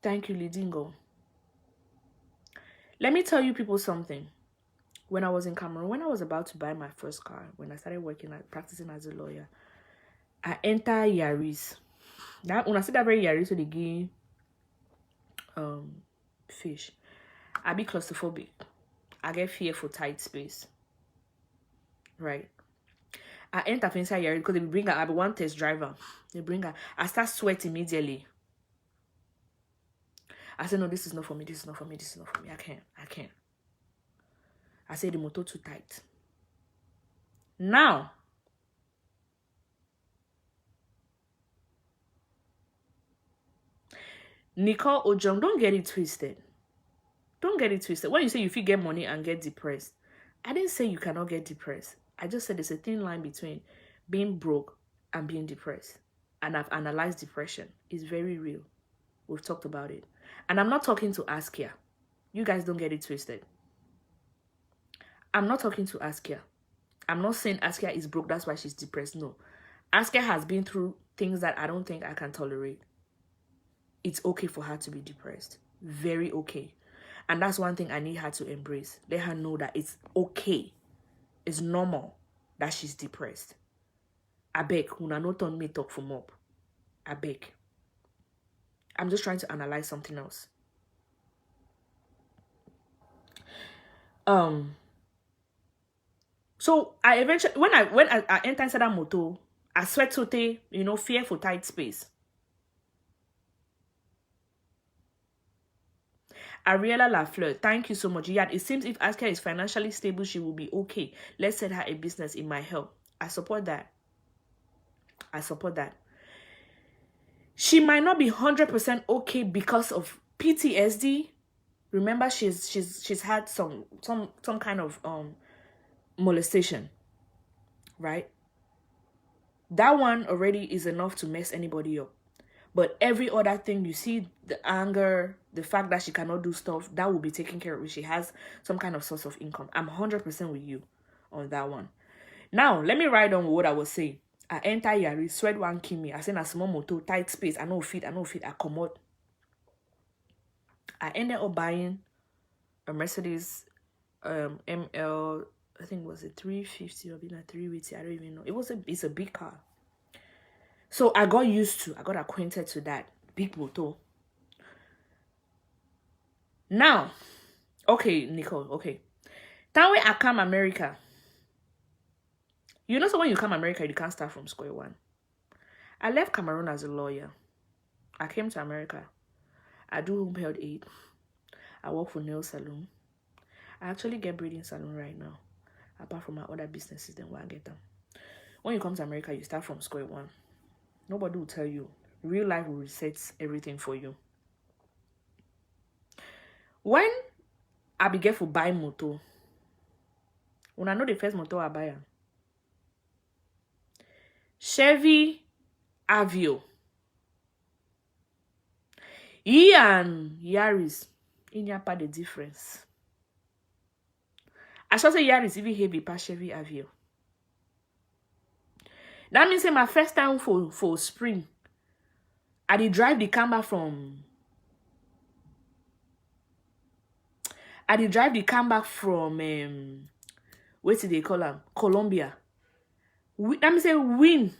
Thank you, Lidingo. Let me tell you people something. When I was in Cameroon, when I was about to buy my first car, when I started practicing as a lawyer, I enter Yaris. That when I see that very Yaris, so they give fish. I be claustrophobic. I get fear for tight space. Right. I enter inside Yaris because they bring her. I be one test driver. They bring her. I start sweating immediately. I said, no, this is not for me. This is not for me. This is not for me. I can't. I said the motor too tight. Now, Nicole Ojong, don't get it twisted. Don't get it twisted. When you say you feel get money and get depressed, I didn't say you cannot get depressed. I just said there's a thin line between being broke and being depressed. And I've analyzed depression. It's very real. We've talked about it. And I'm not talking to Askia. You guys don't get it twisted. I'm not talking to Askia. I'm not saying Askia is broke, that's why she's depressed. No. Askia has been through things that I don't think I can tolerate. It's okay for her to be depressed. Very okay. And that's one thing I need her to embrace. Let her know that it's okay. It's normal that she's depressed. I beg, una no turn me talk from up. I beg. I'm just trying to analyze something else. So I eventually, when I enter inside that motor, I sweat to fear for tight space. Ariella Lafleur, thank you so much. Yeah, it seems if Askia is financially stable, she will be okay. Let's set her a business. It might help. I support that. I support that. She might not be 100% okay because of PTSD. Remember, she's had some kind of molestation, right? That one already is enough to mess anybody up. But every other thing, you see, the anger, the fact that she cannot do stuff, that will be taken care of if she has some kind of source of income. I'm 100% with you on that one. Now, let me write on what I was saying. I enter Yari, sweat one kill me. I send a small motor, tight space. I know fit, I come out. I ended up buying a Mercedes ML, I think it was a 350 or a 380, I don't even know. It's a big car. So I got acquainted to that big motor. Now, okay, Nicole, okay. That way I come America. You know, so when you come America, you can't start from square one. I left Cameroon as a lawyer. I came to America. I do home health aid. I work for nail salon. I actually get braiding salon right now. Apart from my other businesses, then where I get them. When you come to America, you start from square one. Nobody will tell you. Real life will reset everything for you. When I began for buying motor, when I know the first motor I buy, Chevy Aveo. And Yaris, in your part the difference. I should say Yaris even heavy past Chevy Aveo. That means my first time for spring, I did drive the camera from. What did they call them? Colombia. That means wind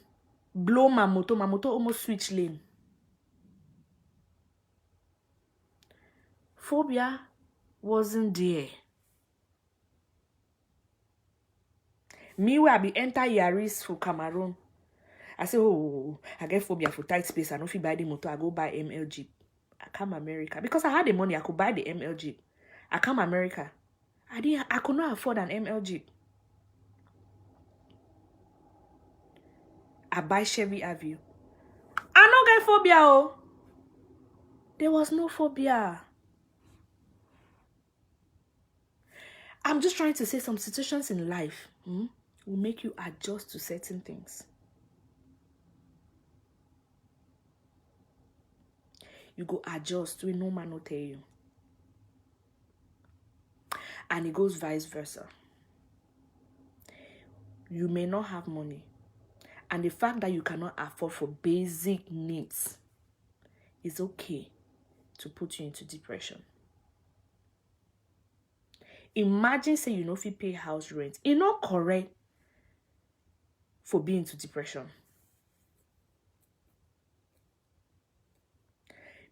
blow my motor almost switch lane. Phobia wasn't there. Me where I be enter Yaris for Cameroon. I say, oh, I get phobia for tight space. I don't feel buy the motor. I go buy ML Jeep. I come America. Because I had the money, I could buy the ML Jeep. I come America. I could not afford an ML Jeep. I buy Chevy Aveo. I no get phobia, oh. There was no phobia. I'm just trying to say some situations in life will make you adjust to certain things. You go adjust to no man will tell you. And it goes vice versa. You may not have money. And the fact that you cannot afford for basic needs is okay to put you into depression. Imagine say you know if you pay house rent. It's not correct for being into depression.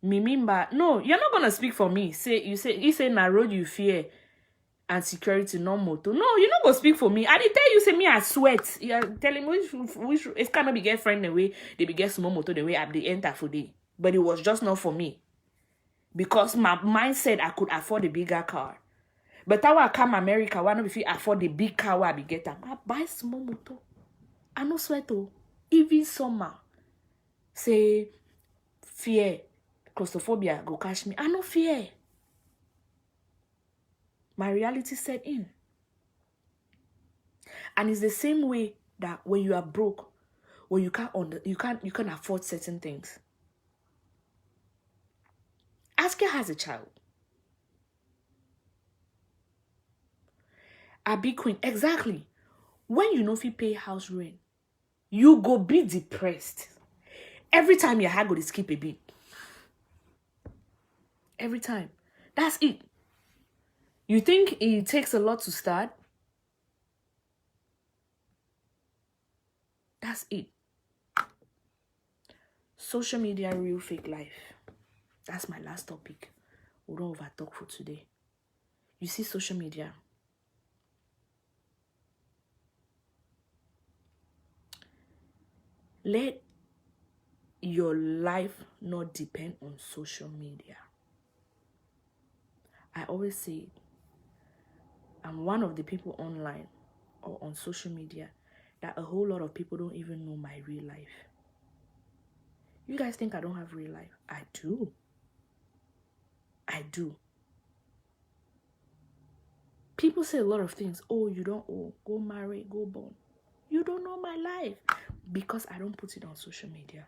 Mimimba, no, you're not gonna speak for me. You say na road you fear and security no motor. No, you're not gonna speak for me. I did tell you, say me I sweat. You're telling me which it cannot be get friend the way they be get small motor the way I the enter for day. But it was just not for me. Because my mind said I could afford a bigger car. But I come America, why not if you afford the big car where I be get I buy small motor. I no sweat oh. Even summer. Say fear, claustrophobia go catch me. I no fear. My reality set in. And it's the same way that when you are broke, when you can't afford certain things. Askia has a child. A big queen. Exactly. When you know if you pay house rent, you go be depressed. Every time your heart go to skip a bit. Every time. That's it. You think it takes a lot to start? That's it. Social media, real fake life. That's my last topic. We don't over talk for today. You see social media. Let your life not depend on social media. I always say I'm one of the people online or on social media that a whole lot of people don't even know my real life. You guys think I don't have real life? I do. I do. People say a lot of things. Oh, you don't owe. Go marry, go born. You don't know my life. Because I don't put it on social media.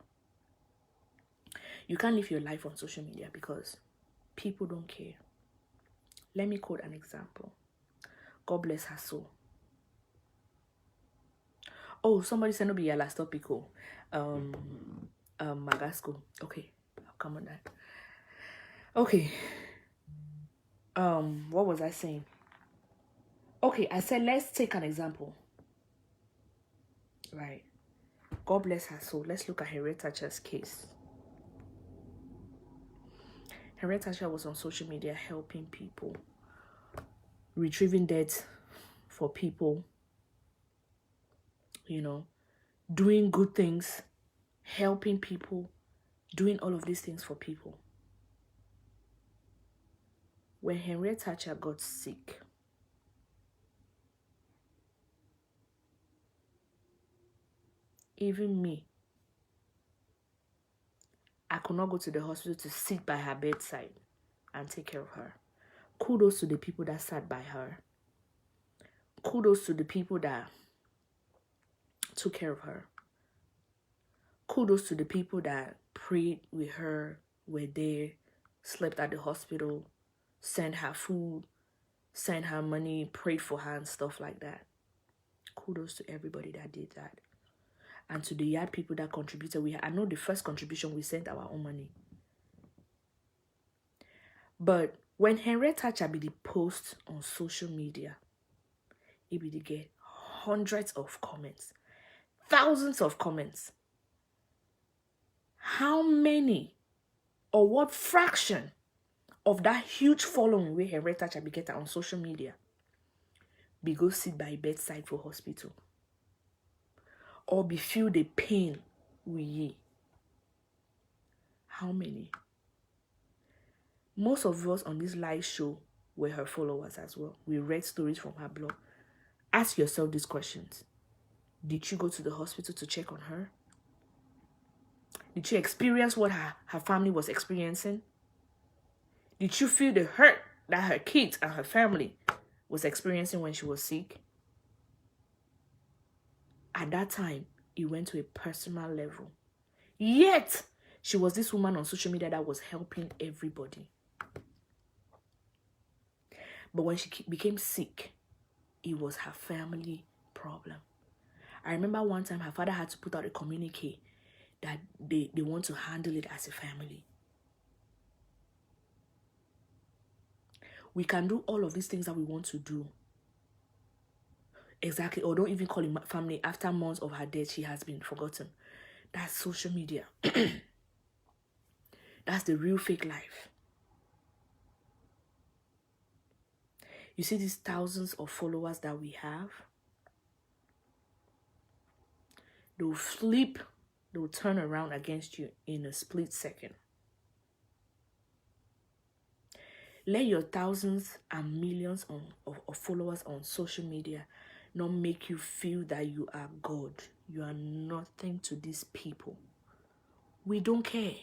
You can't live your life on social media because people don't care. Let me quote an example. God bless her soul. Oh, somebody said no be your last topic. Magascos. Okay, I'll come on that. Okay. What was I saying? Okay, I said let's take an example. Right. God bless her soul. Let's look at Harriet Thatcher's case. Harriet Thatcher was on social media helping people, retrieving debt for people, you know, doing good things, helping people, doing all of these things for people. When Harriet Thatcher got sick, even me, I could not go to the hospital to sit by her bedside and take care of her. Kudos to the people that sat by her. Kudos to the people that took care of her. Kudos to the people that prayed with her, were there, slept at the hospital, sent her food, sent her money, prayed for her and stuff like that. Kudos to everybody that did that. And to the yard people that contributed. I know the first contribution we sent our own money. But when Harriet Thatcher be the post on social media, it be the get hundreds of comments, thousands of comments. How many or what fraction of that huge following where Harriet Thatcher be get on social media be go sit by bedside for hospital? Or be feel the pain we ye? How many? Most of us on this live show were her followers as well. We read stories from her blog. Ask yourself these questions. Did you go to the hospital to check on her? Did you experience what her family was experiencing? Did you feel the hurt that her kids and her family was experiencing when she was sick? At that time, it went to a personal level. Yet, she was this woman on social media that was helping everybody. But when she became sick, it was her family problem. I remember one time her father had to put out a communique that they want to handle it as a family. We can do all of these things that we want to do. Exactly. Or don't even call it family. After months of her death, she has been forgotten. That's social media. That's the real fake life. You see these thousands of followers that we have? They'll flip, they'll turn around against you in a split second. Let your thousands and millions of followers on social media not make you feel that you are God. You are nothing to these people. We don't care.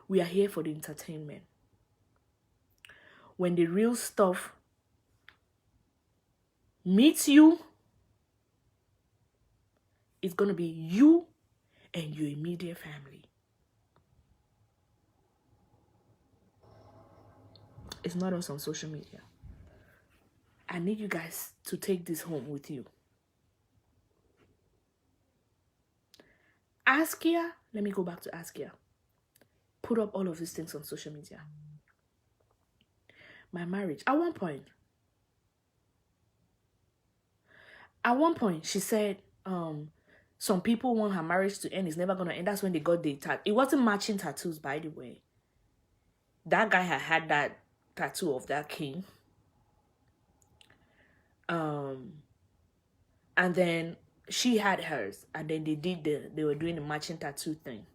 We are here for the entertainment. When the real stuff meets you, it's going to be you and your immediate family. It's not us on social media. I need you guys to take this home with you. Askia, let me go back to Askia. Put up all of these things on social media. My marriage, at one point, she said, some people want her marriage to end. It's never going to end. That's when they got the tattoo. It wasn't matching tattoos, by the way. That guy had that tattoo of that king. And then she had hers. And then they were doing the matching tattoo thing.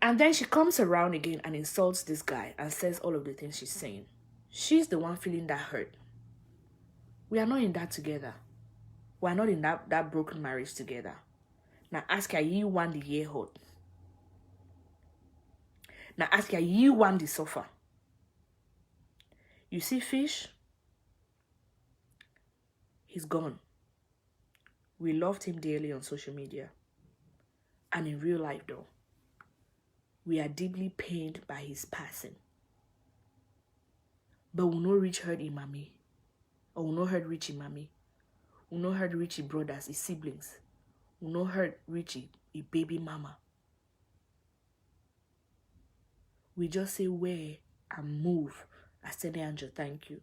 And then she comes around again and insults this guy and says all of the things she's saying. She's the one feeling that hurt. We are not in that together. We are not in that broken marriage together. Now ask her, you want the year hot. Now ask her, you want the suffer. You see Fish? He's gone. We loved him dearly on social media. And in real life though, we are deeply pained by his passing. But we no reach hurt in mommy. Or we no hurt Richie mommy. We no hurt Richie brothers, his siblings. We no hurt Richie, his baby mama. We just say where and move. I said, Angel, thank you.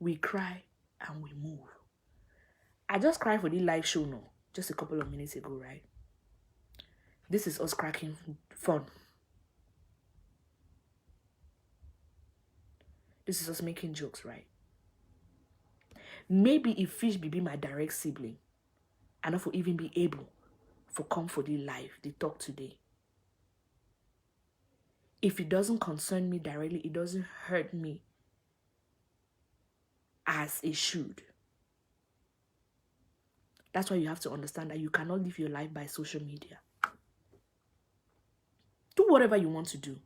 We cry and we move. I just cried for the live show now, just a couple of minutes ago, right? This is us cracking fun. This is us making jokes, right? Maybe if Fish be my direct sibling, and not for even be able for come for the life, they talk today. If it doesn't concern me directly, it doesn't hurt me as it should. That's why you have to understand that you cannot live your life by social media. Do whatever you want to do.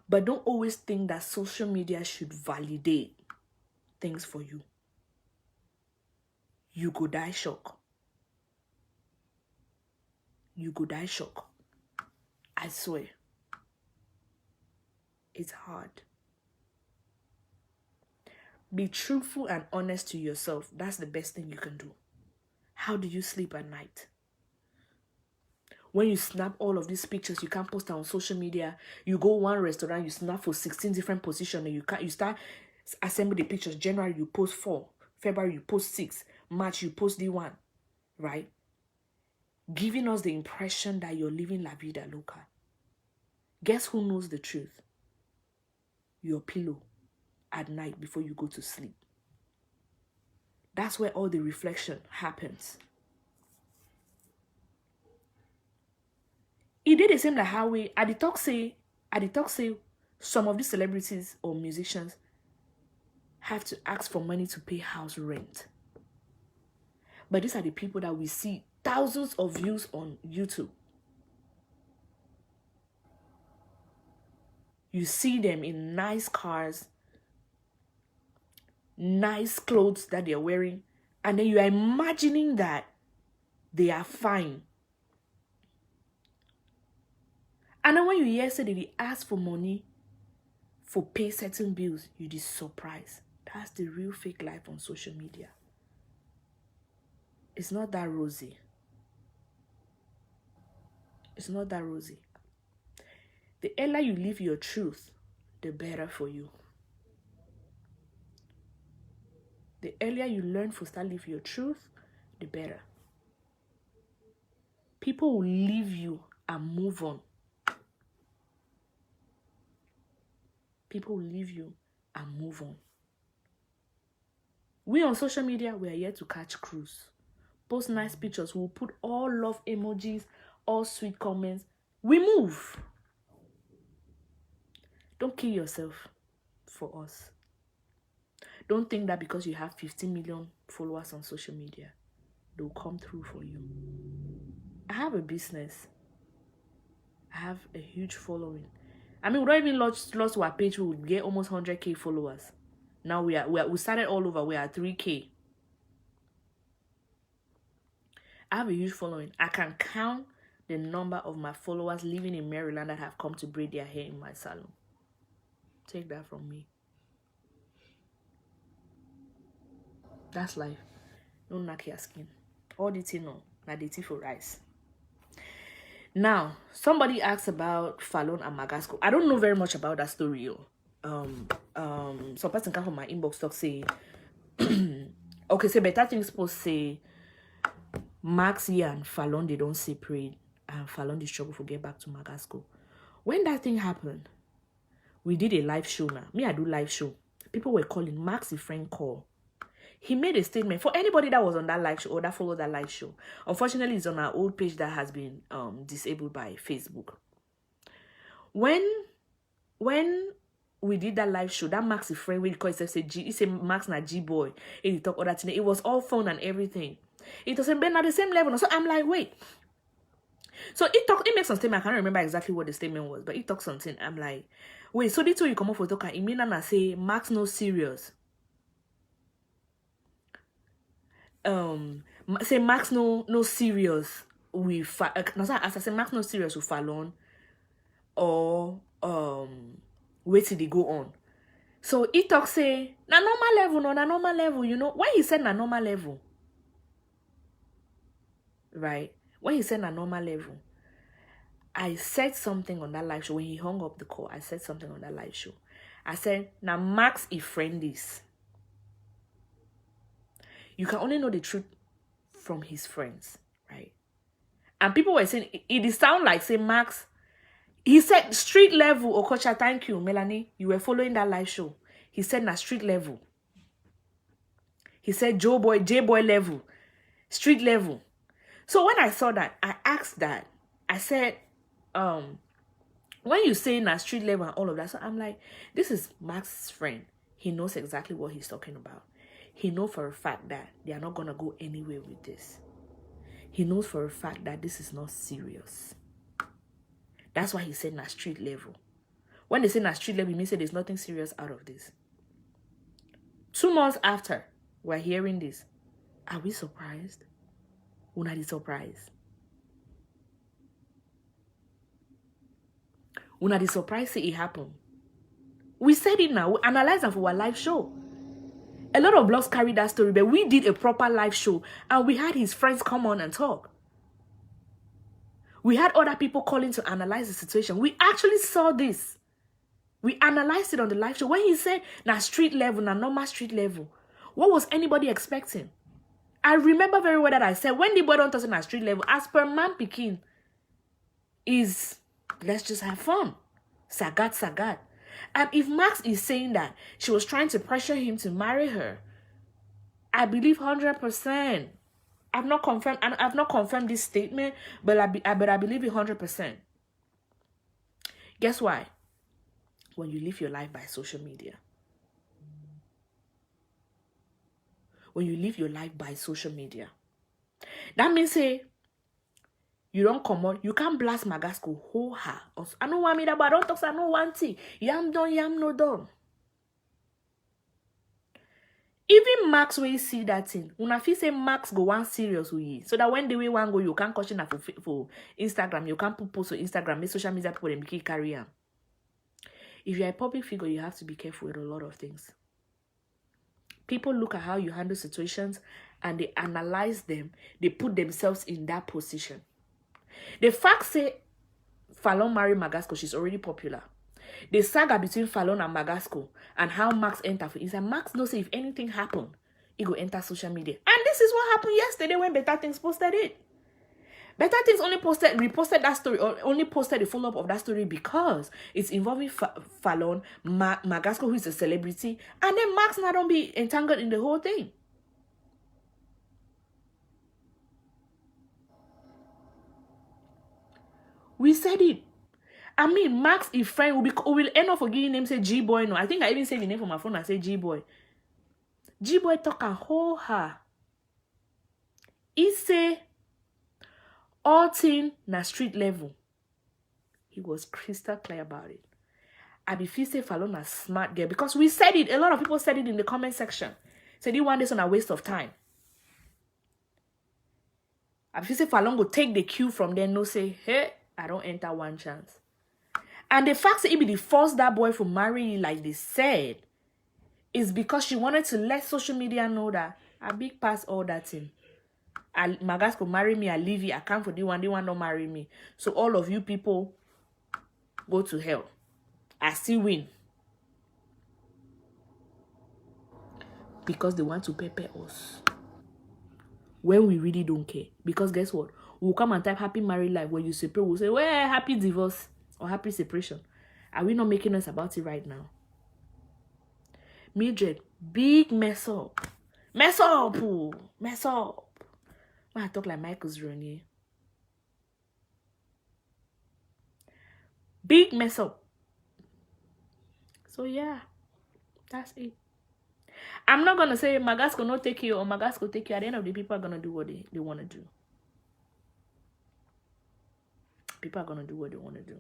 But don't always think that social media should validate things for you. You go die shock. You go die shock. I swear. It's hard. Be truthful and honest to yourself. That's the best thing you can do. How do you sleep at night? When you snap all of these pictures, you can't post on social media. You go one restaurant, you snap for 16 different positions, and you start assembling the pictures. January, you post 4. February, you post 6. March, you post D1. Right? Giving us the impression that you're living la vida loca. Guess who knows the truth? Your pillow at night before you go to sleep. That's where all the reflection happens. It did the same like how we at the talk say some of these celebrities or musicians have to ask for money to pay house rent. But these are the people that we see thousands of views on YouTube. You see them in nice cars, nice clothes that they're wearing, and then you are imagining that they are fine. And then when you hear say that they ask for money for pay certain bills, you be surprised. That's the real fake life on social media. It's not that rosy. It's not that rosy. The earlier you live your truth, the better for you. The earlier you learn to start living your truth, the better. People will leave you and move on. People will leave you and move on. We on social media, we are here to catch cruise. Post nice pictures. We'll put all love emojis, all sweet comments. We move. Don't kill yourself for us. Don't think that because you have 15 million followers on social media, they'll come through for you. I have a business. I have a huge following. I mean, we don't even lost our page. We would get almost 100K followers. Now we started all over. We are 3K. I have a huge following. I can count the number of my followers living in Maryland that have come to braid their hair in my salon. Take that from me. That's life. No knock your skin. All the tea no. Not the tea for rice. Now, somebody asked about Fallon and Magasco. I don't know very much about that story. Some person come from my inbox talk say, okay, say better things supposed say Maxi and Fallon, they don't separate, and Fallon the struggle for get back to Magasco. When that thing happened, we did a live show now. Me, I do live show. People were calling. Maxi friend call. He made a statement for anybody that was on that live show or that followed that live show. Unfortunately, it's on our old page that has been disabled by Facebook. When we did that live show, that Maxi friend, we call himself say G, he said Max na G boy. He talk other thing. It was all fun and everything. It was been at the same level. So I'm like, wait. So he makes some statement. I can't remember exactly what the statement was, but he talked something. I'm like, wait. So this way you come up for talk and mean and say Max no serious. Say Max no serious with I say Max no serious with Fallon or wait till they go on. So he talk say na normal level, you know. When he said na normal level, right? When he said na normal level, I said something on that live show. When he hung up the call, I said something on that live show. I said, now Max is friend this. You can only know the truth from his friends, right? And people were saying, it sound like, say, Max, he said street level, Okocha, thank you, Melanie, you were following that live show. He said, na street level. He said, J-boy level, street level. So when I saw that, I asked that, I said, when you say na street level and all of that, so I'm like, this is Max's friend. He knows exactly what he's talking about. He knows for a fact that they are not going to go anywhere with this. He knows for a fact that this is not serious. That's why he said na street level. When they say na street level, it means that there's nothing serious out of this. 2 months after we're hearing this, are we surprised? We're not surprised. We're not surprised that it happened. We said it now. We analyzed it for our live show. A lot of blogs carry that story, but we did a proper live show and we had his friends come on and talk. We had other people calling to analyze the situation. We actually saw this. We analyzed it on the live show. When he said, na street level, na normal street level, what was anybody expecting? I remember very well that I said, when the boy don't touch na street level, as per man picking, is, let's just have fun. Sagat. And if Max is saying that she was trying to pressure him to marry her, I believe 100%. I've not confirmed this statement, but I believe it 100%. Guess why? When you live your life by social media. When you live your life by social media. That means, say, you don't come on, you can't blast Magasco whole her. I don't want me that, but I don't talk, I don't want it. Yam done, yam no done. Even Max will see that thing. When I feel say Max go one serious with you. So that when the way one go, you can't question that for Instagram. You can't post on Instagram. Make social media people make it carry on. If you're a public figure, you have to be careful with a lot of things. People look at how you handle situations and they analyze them. They put themselves in that position. The fact say Fallon married Magasco, she's already popular. The saga between Fallon and Magasco and how Max enter for inside. Max knows if anything happen, he go enter social media. And this is what happened yesterday when Better Things posted it. Better Things only reposted that story, or only posted the follow-up of that story because it's involving Fallon, Magasco, who is a celebrity, and then Max not don't be entangled in the whole thing. We said it. I mean, Max, if friend, will end up forgetting name, say G-Boy. No, I think I even say the name from my phone. I say G-Boy. G-Boy talk and hold her. He say, all thing na street level. He was crystal clear about it. I be feel say Fallon a smart girl because we said it. A lot of people said it in the comment section. Said you want this on a waste of time. I feel say Fallon go take the cue from there. No say, hey, I don't enter one chance. And the fact that he be the first that boy for marry, like they said, is because she wanted to let social media know that I big pass all that thing. Magasco marry me, I leave you. I can't for the one don't marry me. So all of you people go to hell. I still win. Because they want to pepper us. When we really don't care. Because guess what? We'll come and type happy married life. When you separate, we'll say, well, happy divorce or happy separation. Are we not making us about it right now? Mildred, big mess up. Mess up. Ooh. Mess up. When I talk like Michael's Ronnie. Big mess up. So yeah, that's it. I'm not going to say Magasco not take you or Magasco take you. At the end of the day, people are going to do what they want to do. People are going to do what they want to do.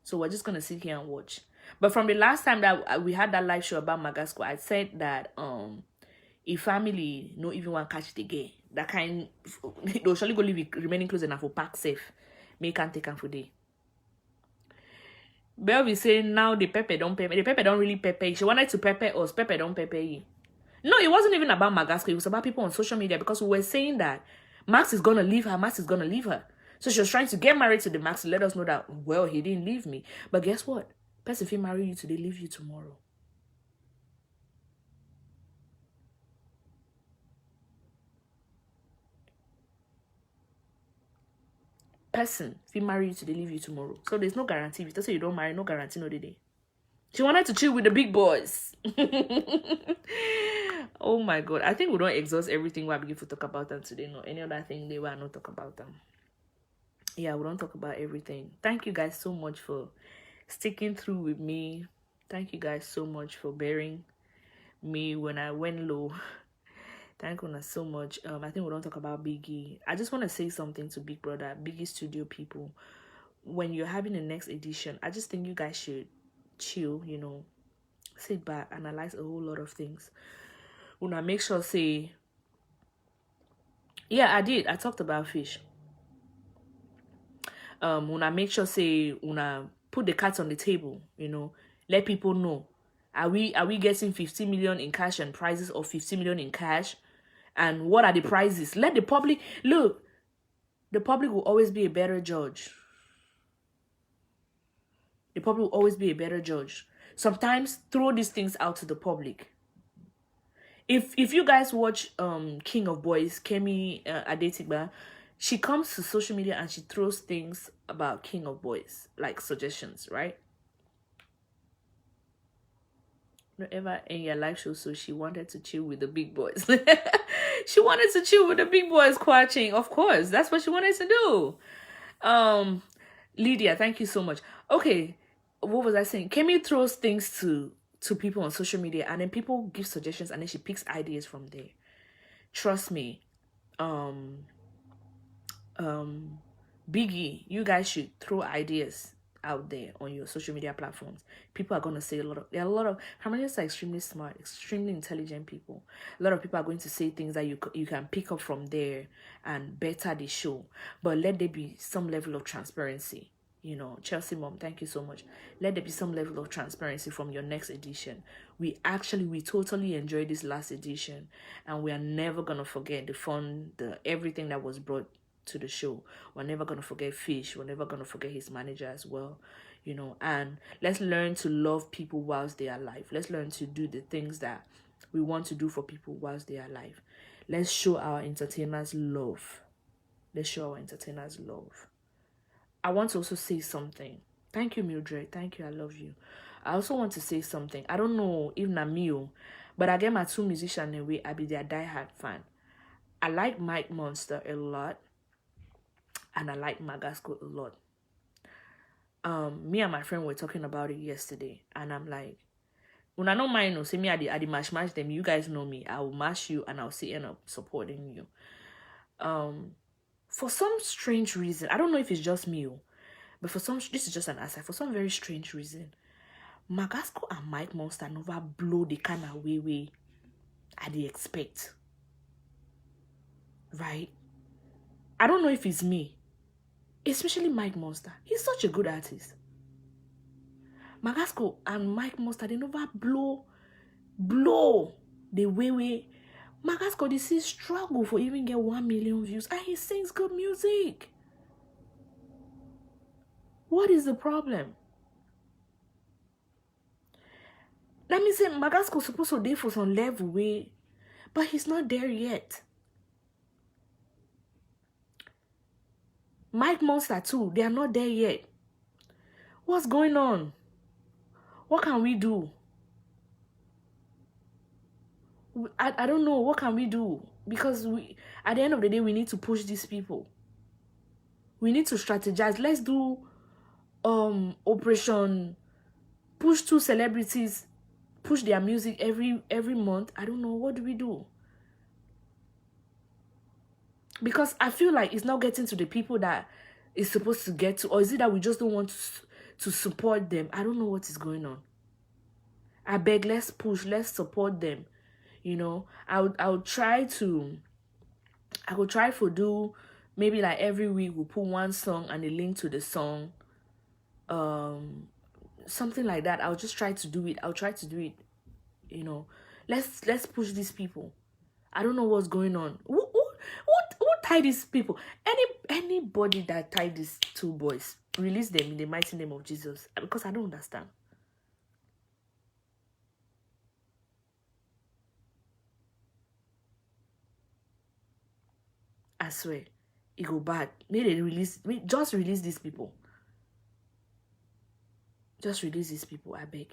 So we're just going to sit here and watch. But from the last time that we had that live show about Magasco, I said that if family no even want to catch it again, that kind, they'll surely go leave remaining close enough for pack safe. Make and take them for day. Belle be saying now the pepper don't pepper. The pepper don't really pepper. She wanted to pepper us. Pepper don't pepper you. No, it wasn't even about Magasco. It was about people on social media because we were saying that Max is going to leave her. Max is going to leave her. So she was trying to get married to the Max to let us know that, well, he didn't leave me. But guess what? Person if he marry you today, leave you tomorrow. Person if he marry you today, leave you tomorrow. So there's no guarantee. If you say you don't marry, no guarantee, no day. She wanted to chill with the big boys. Oh my God. I think we don't exhaust everything we begin to talk about them today. No, any other thing they will not talk about them. Yeah, we don't talk about everything. Thank you guys so much for sticking through with me. Thank you guys so much for bearing me when I went low. Thank you so much. I think we don't talk about Biggie. I just want to say something to Big Brother, Biggie Studio people. When you're having the next edition, I just think you guys should chill, you know, sit back, analyze a whole lot of things. Una make sure say, yeah, I talked about fish. Una make sure say una put the cards on the table, you know, let people know. Are we getting 50 million in cash and prizes or 50 million in cash? And what are the prizes? Let the public look. The public will always be a better judge. The public will always be a better judge. Sometimes throw these things out to the public. If you guys watch King of Boys, Kemi Adetigba, she comes to social media and she throws things about King of Boys, like suggestions, right? Not ever in your live show, so she wanted to chill with the big boys. She wanted to chill with the big boys, watching. Of course, that's what she wanted to do. Lydia, thank you so much. Okay, what was I saying? Kemi throws things to people on social media, and then people give suggestions, and then she picks ideas from there. Trust me. Biggie, you guys should throw ideas out there on your social media platforms. People are going to say there are a lot of Harmonious are extremely smart, extremely intelligent people. A lot of people are going to say things that you can pick up from there and better the show. But let there be some level of transparency. You know, Chelsea Mom, thank you so much. Let there be some level of transparency from your next edition. We totally enjoyed this last edition, and we are never gonna forget the fun, everything that was brought to the show. We're never going to forget Fish. We're never going to forget his manager as well, you know. And let's learn to love people whilst they are alive. Let's learn to do the things that we want to do for people whilst they are alive. Let's show our entertainers love. Let's show our entertainers love. I want to also say something. Thank you, Mildred. Thank you. I love you. I also want to say something. I don't know if Namio, but I get my two musicians away. I be their diehard fan. I like Mike Monster a lot, and I like Magasco a lot. Me and my friend were talking about it yesterday, and I'm like, when I don't mind, no, say me I the mash them. You guys know me. I will mash you, and I'll see end up supporting you. For some strange reason, I don't know if it's just me, but for some, this is just an aside. For some very strange reason, Magasco and Mike Monster never blow the kind of way I dey expect. Right? I don't know if it's me. Especially Mike Monster. He's such a good artist. Magasco and Mike Monster, they never blow the way Magasco, they see struggle for even get 1 million views, and he sings good music. What is the problem? That means that Magasco supposed to be for some level way, but he's not there yet. Mike Monster too, they are not there yet. What's going on? What can we do? I don't know. What can we do? Because at the end of the day, we need to push these people. We need to strategize. Let's do operation push 2 celebrities, push their music every month. I don't know. What do we do? Because I feel like it's not getting to the people that it's supposed to get to, or is it that we just don't want to support them? I don't know what is going on. I beg, let's push, let's support them. You know, I would try to do maybe like every week we'll put one song and a link to the song. Something like that. I'll just try to do it. I'll try to do it. You know, let's push these people. I don't know what's going on. Who tied these people? Anybody that tied these two boys, release them in the mighty name of Jesus. Because I don't understand. I swear, it go bad. Just release these people. Just release these people, I beg.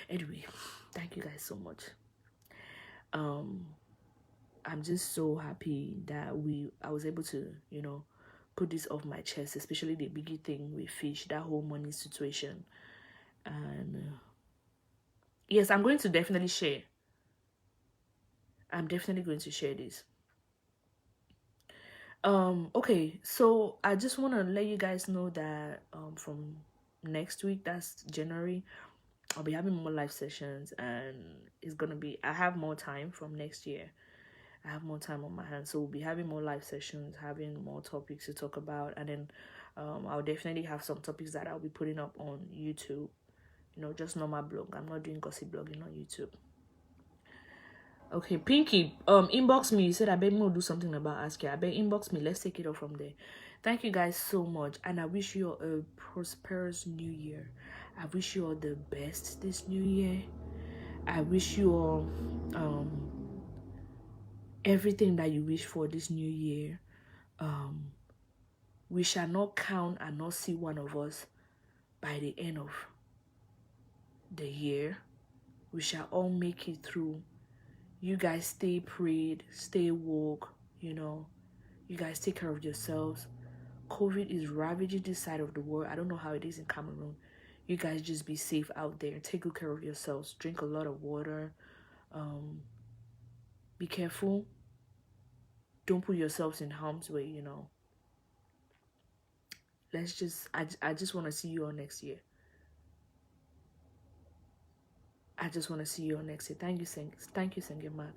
Anyway, thank you guys so much. I'm just so happy that I was able to, you know, put this off my chest, especially the biggie thing with Fish, that whole money situation. And yes, I'm going to definitely share. I'm definitely going to share this. Okay, so I just want to let you guys know that from next week, that's January, I'll be having more live sessions, and it's gonna be, I have more time from next year. I have more time on my hands, so we'll be having more live sessions, having more topics to talk about, and then I'll definitely have some topics that I'll be putting up on YouTube. You know, just normal blog. I'm not doing gossip blogging on YouTube. Okay, Pinky, inbox me. You said I bet me will do something about Askia. I bet inbox me. Let's take it off from there. Thank you guys so much, and I wish you all a prosperous new year. I wish you all the best this new year. I wish you all everything that you wish for this new year. We shall not count and not see one of us by the end of the year. We shall all make it through. You guys stay prayed, stay woke, you know. You guys take care of yourselves. COVID is ravaging this side of the world. I don't know how it is in Cameroon. You guys just be safe out there. Take good care of yourselves. Drink a lot of water. Be careful. Don't put yourselves in harm's way, you know. I just want to see you all next year. I just want to see you all next year. Thank you, Sengeman.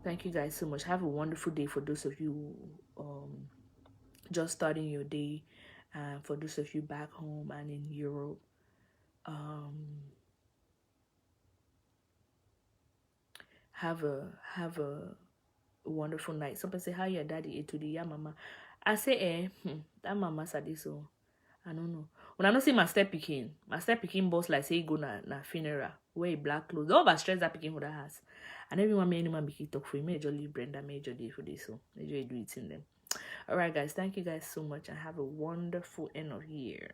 Thank you guys so much. Have a wonderful day for those of you just starting your day, for those of you back home and in Europe. Have a a wonderful night. Somebody say, how your daddy ate today? Yeah, mama. I say, that mama said this, so I don't know. When I don't see my step picking boss like say go na funeral, wear black clothes. All about stress that picking for that house. And everyone may anyone be talk for you. Major leave Brenda, major day for this, so major do it in them. Alright guys, thank you guys so much and have a wonderful end of year.